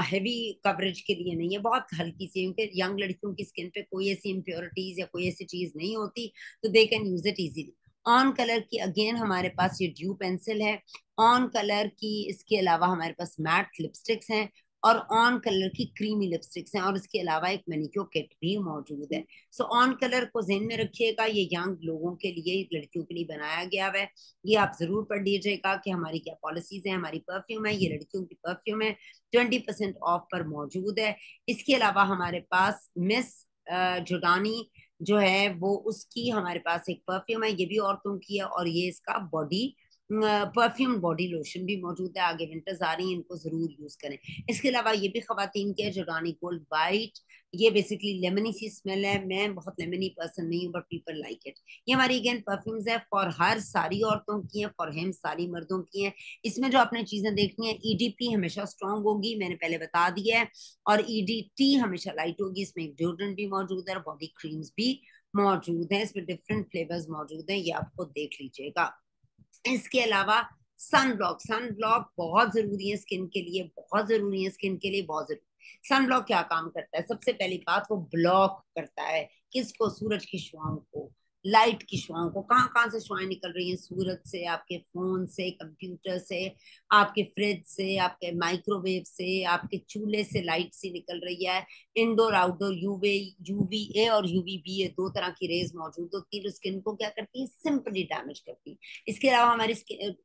heavy coverage के लिए नहीं है, बहुत हल्की सी, क्योंकि यंग लड़कियों की स्किन पे कोई ऐसी इम्प्योरिटीज या कोई ऐसी चीज नहीं होती, तो they can use it easily. On colour की अगेन हमारे पास ये ड्यू पेंसिल है ऑन कलर की। इसके अलावा हमारे पास मैट लिपस्टिक्स हैं और ऑन कलर की क्रीमी लिपस्टिक्स हैं, और इसके अलावा एक मैनिक्योर किट भी मौजूद है। सो ऑन कलर को ध्यान में रखिएगा, ये यंग लोगों के लिए, लड़कियों के लिए बनाया गया है। ये आप जरूर पढ़ लीजिएगा कि हमारी क्या पॉलिसीज है। हमारी परफ्यूम है, ये लड़कियों की परफ्यूम है, 20% ऑफ पर मौजूद है। इसके अलावा हमारे पास मिस जोडानी जो है वो, उसकी हमारे पास एक परफ्यूम है, ये भी औरतों की है, और ये इसका बॉडी परफ्यूम बॉडी लोशन भी मौजूद है। आगे विंटर्स आ रही हैं, इनको जरूर यूज करें। इसके अलावा ये भी खवातीन के जोडानी गोल्ड वाइट, ये बेसिकली लेमनी सी स्मेल है, मैं बहुत लेमनी पर्सन नहीं हूँ, बट पीपल लाइक इट। ये हमारी अगेन परफ्यूम्स है, फॉर हर सारी औरतों की है, फॉर हिम सारी मर्दों की है। इसमें जो आपने चीजें देखनी है, ईडीपी हमेशा स्ट्रांग होगी, मैंने पहले बता दिया है, और ईडीटी हमेशा लाइट होगी। इसमें एक डिओड्रेंट भी मौजूद है और बॉडी क्रीम्स भी मौजूद है, इसमें डिफरेंट फ्लेवर्स मौजूद हैं, ये आपको देख लीजिएगा। इसके अलावा सन ब्लॉक बहुत जरूरी है स्किन के लिए, बहुत जरूरी है स्किन के लिए, बहुत जरूरी। सन ब्लॉक क्या काम करता है? सबसे पहली बात, वो ब्लॉक करता है किसको? सूरज की शुआओं को, लाइट की शुआओं को। कहाँ कहाँ से शुआएं निकल रही हैं? सूरज से, आपके फोन से, कंप्यूटर से, आपके फ्रिज से, आपके माइक्रोवेव से, आपके चूल्हे से लाइट सी निकल रही है। इंडोर आउटडोर यूवीए और यूवीबी, ये 2 तरह की रेज मौजूद होती है जो स्किन को क्या करती है? सिंपली डैमेज करती है। इसके अलावा हमारे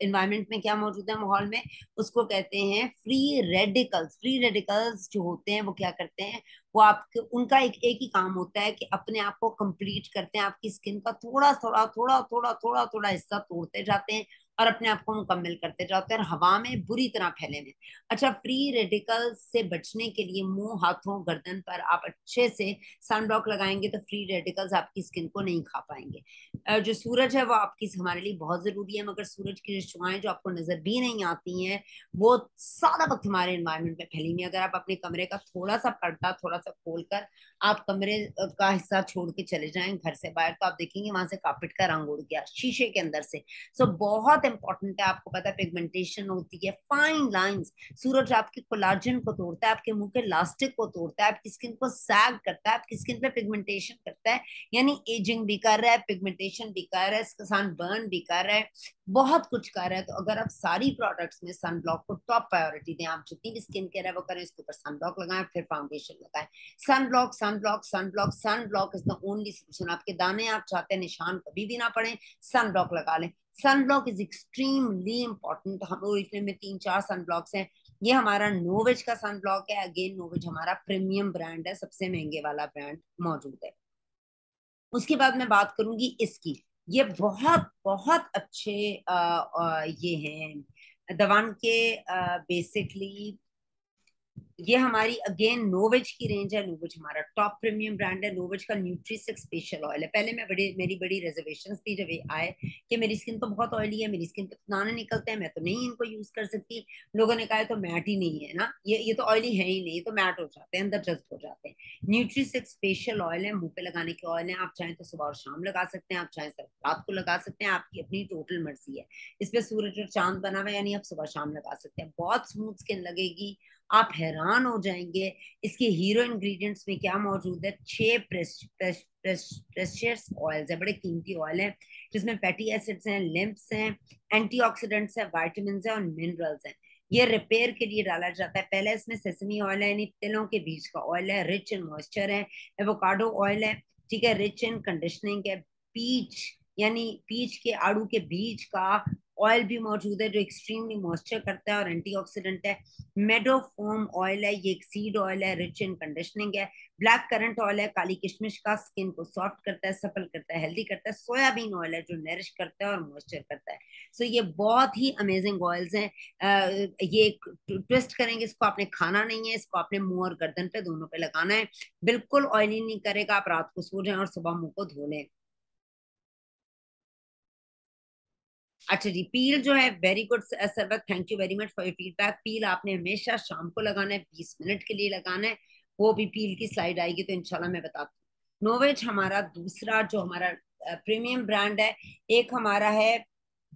इन्वायरमेंट में क्या मौजूद है माहौल में? उसको कहते हैं फ्री रेडिकल्स। फ्री रेडिकल्स जो होते हैं वो क्या करते हैं? वो आपके, उनका एक ही काम होता है कि अपने आप को कंप्लीट करते हैं, आपकी स्किन का थोड़ा थोड़ा थोड़ा थोड़ा थोड़ा थोड़ा हिस्सा तोड़ते जाते हैं और अपने आप को मुकम्मल करते जाते हैं, और हवा में बुरी तरह फैले हुए। अच्छा, फ्री रेडिकल से बचने के लिए मुंह, हाथों, गर्दन पर आप अच्छे से सनब्लॉक लगाएंगे तो फ्री रेडिकल्स आपकी स्किन को नहीं खा पाएंगे। जो सूरज है वो आपकी, हमारे लिए बहुत जरूरी है, मगर सूरज की जो शुआएं जो आपको नजर भी नहीं आती हैं, वो सारा वक्त हमारे एनवायरनमेंट में फैली हुई है। अगर आप अपने कमरे का थोड़ा सा पर्दा थोड़ा सा खोलकर आप कमरे का हिस्सा छोड़ के चले जाएं घर से बाहर, तो आप देखेंगे वहां से कार्पेट का रंग उड़ गया शीशे के अंदर से। सो बहुत इंपॉर्टेंट है, आपको पता है पिगमेंटेशन होती है, फाइन लाइंस। सूरज आपके कोलाजन को तोड़ता है, आपके मुंह के लास्टिक को तोड़ता है, आपकी स्किन को सैग करता है, आपकी स्किन पे पिगमेंटेशन करता है, यानी एजिंग भी कर रहा है, पिगमेंटेशन भी कर रहा है, सन बर्न भी कर रहा है, बहुत कुछ कर रहा है। तो अगर आप सारी प्रोडक्ट्स में सन ब्लॉक को टॉप प्रायोरिटी दें, आप जितनी भी स्किन केयर है वो करें, इसके ऊपर सन ब्लॉक लगाएं, फिर फाउंडेशन लगाएं। Sunblock, sunblock, sunblock, sunblock is the only solution. आपके दाने आप चाहते हैं निशान कभी भी ना पड़े, सन ब्लॉक लगा लें। Sunblock is extremely important. हम ओरिजिनल में 3-4 सन ब्लॉक्स हैं। ये हमारा नोवेज का सन ब्लॉक है। अगेन नोवेज हमारा प्रीमियम ब्रांड है, सबसे महंगे वाला ब्रांड मौजूद है। उसके बाद मैं बात करूंगी इसकी, ये बहुत बहुत अच्छे ये हैं दवान के बेसिकली ये हमारी अगेन नोवेज की रेंज है। नोवेज हमारा टॉप प्रीमियम ब्रांड है। नोवेज का न्यूट्रीसिक स्पेशल ऑयल है। पहले मेरी बड़ी रिजर्वेशंस थी जब ये आए कि मेरी स्किन तो बहुत ऑयली है, मेरी स्किन पे तो दाने निकलते हैं, मैं तो नहीं इनको यूज कर सकती। लोगों ने कहा है तो मैट ही नहीं है ना, ये तो ऑयली है ही नहीं, ये तो मैट हो जाते हैं, अंदर जस्ट हो जाते हैं। न्यूट्रीसिक स्पेशल ऑयल है, मुंह पे लगाने के ऑयल है। आप चाहें तो सुबह और शाम लगा सकते हैं, आप चाहें सिर्फ रात को लगा सकते हैं, आपकी अपनी टोटल मर्जी है। इस पे सूरज और चांद बना हुआ है, यानी आप सुबह शाम लगा सकते हैं। बहुत स्मूथ स्किन लगेगी, आप हैरान हो जाएंगे। इसके हीरो इंग्रेडिएंट्स में क्या मौजूद है। 6 प्रेशियस ऑयल्स है, बड़े कीमती ऑयल है, जिसमें फैटी एसिड्स हैं, लिम्फ्स हैं, एंटीऑक्सीडेंट्स है, विटामिन है और मिनरल्स हैं। ये रिपेयर के लिए डाला जाता है। पहले इसमें सेसमी ऑयल है, यानी तिलों के बीज का ऑयल है, रिच इन मॉइस्चर है। एवोकाडो ऑयल है, ठीक है, रिच इन कंडीशनिंग है। पीच यानी पीच के आड़ू के बीज का ऑयल भी मौजूद है, जो एक्सट्रीमली मॉइस्चर करता है और एंटीऑक्सीडेंट है। मेडोफोम ऑयल है, ये एक सीड ऑयल है, रिच इन कंडीशनिंग है। ब्लैक करंट ऑयल है, काली किशमिश का, स्किन को सॉफ्ट करता है, सफल करता है, हेल्दी करता है। सोयाबीन ऑयल है, जो नरिश करता है और मॉइस्चर करता है। सो ये बहुत ही अमेजिंग ऑयल्स हैं। ये ट्विस्ट करेंगे इसको, आपने खाना नहीं है, इसको आपने मुंह और गर्दन पे दोनों पे लगाना है। बिल्कुल ऑयली नहीं करेगा, आप रात को सो जाएं और सुबह मुंह को धो लें। अच्छा जी, पील जो है very good Sarwat, thank you very much for your feedback. पील आपने हमेशा शाम को लगाना है, 20 मिनट के लिए लगाना है। वो भी पील की स्लाइड आएगी तो इंशाल्लाह मैं बताती हूँ। नोवेज हमारा दूसरा जो हमारा प्रीमियम ब्रांड है। एक हमारा है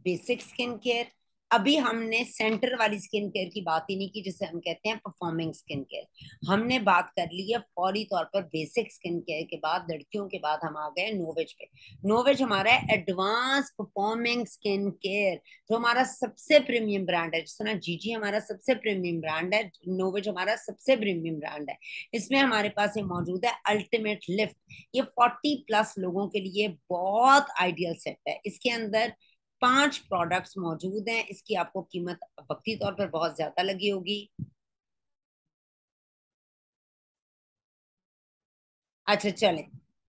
बेसिक स्किन केयर। अभी हमने सेंटर वाली स्किन केयर की बात ही नहीं की, जिसे हम कहते हैं परफॉर्मिंग स्किन केयर। हमने बात कर ली है फौरी तौर पर बेसिक स्किन केयर के बाद, लड़कियों के बाद हम आ गए नोवेज पे। नोवेज हमारा है एडवांस परफॉर्मिंग स्किन केयर, जो हमारा सबसे प्रीमियम ब्रांड है। जिस तरह जीजी हमारा सबसे प्रीमियम ब्रांड है, नोवेज हमारा सबसे प्रीमियम ब्रांड है। इसमें हमारे पास ये मौजूद है अल्टीमेट लिफ्ट। ये 40+ लोगों के लिए बहुत आइडियल सेट है। इसके अंदर 5 प्रोडक्ट्स मौजूद हैं। इसकी आपको कीमत वक्ती तौर पर बहुत ज्यादा लगी होगी। अच्छा चलें,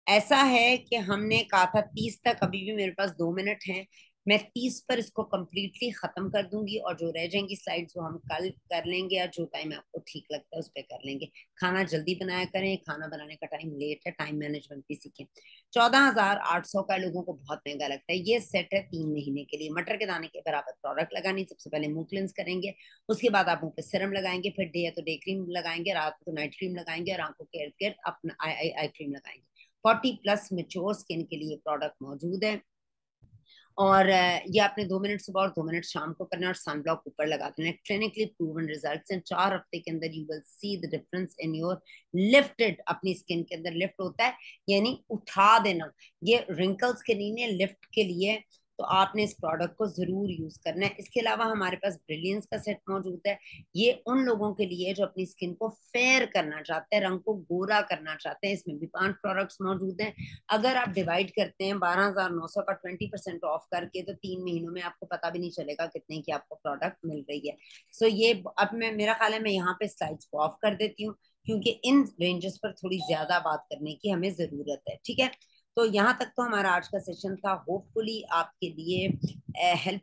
ऐसा है कि हमने कहा था 30 तक, अभी भी मेरे पास 2 मिनट हैं। मैं 30 पर इसको कंप्लीटली खत्म कर दूंगी, और जो रह जाएंगी स्लाइड्स वो हम कल कर लेंगे, या जो टाइम आपको ठीक लगता है उस पर कर लेंगे। खाना जल्दी बनाया करें, खाना बनाने का टाइम लेट है, टाइम मैनेजमेंट भी सीखें। 14,800 का लोगों को बहुत महंगा लगता है। ये सेट है 3 महीने के लिए। मटर के दाने के बराबर प्रोडक्ट लगानी। सबसे पहले मुंह क्लेंस करेंगे, उसके बाद आप मुंह पे सीरम लगाएंगे, फिर डे है तो डे क्रीम लगाएंगे, रात को तो नाइट क्रीम लगाएंगे, और आंखों के इर्द गिर्द अपना आई क्रीम लगाएंगे। 40+ मेच्योर स्किन के लिए प्रोडक्ट मौजूद है। और ये आपने 2 मिनट सुबह और 2 मिनट शाम को करना है, और सनब्लॉक ऊपर लगा देना है। क्लिनिकली प्रूवन रिजल्ट्स हैं। 4 हफ्ते के अंदर you will see the difference in your lifted. अपनी स्किन के अंदर लिफ्ट होता है, यानी उठा देना। ये रिंकल्स के लिए, लिफ्ट के लिए। तो आपने इस प्रोडक्ट को जरूर यूज करना है। इसके अलावा हमारे पास ब्रिलियंस का सेट मौजूद है। ये उन लोगों के लिए जो अपनी स्किन को फेयर करना चाहते हैं, रंग को गोरा करना चाहते हैं। इसमें भी 5 प्रोडक्ट्स मौजूद हैं। अगर आप डिवाइड करते हैं 12,900 का 20% ऑफ करके, तो 3 महीनों में आपको पता भी नहीं चलेगा कितने की आपको प्रोडक्ट मिल रही है। सो ये अब मैं, मेरा ख्याल है मैं यहाँ पे स्लाइड्स को ऑफ कर देती हूँ, क्योंकि इन रेंजेस पर थोड़ी ज्यादा बात करने की हमें जरूरत है। ठीक है, तो यहाँ तक तो हमारा आज का सेशन था। होपफुली आपके लिए हेल्प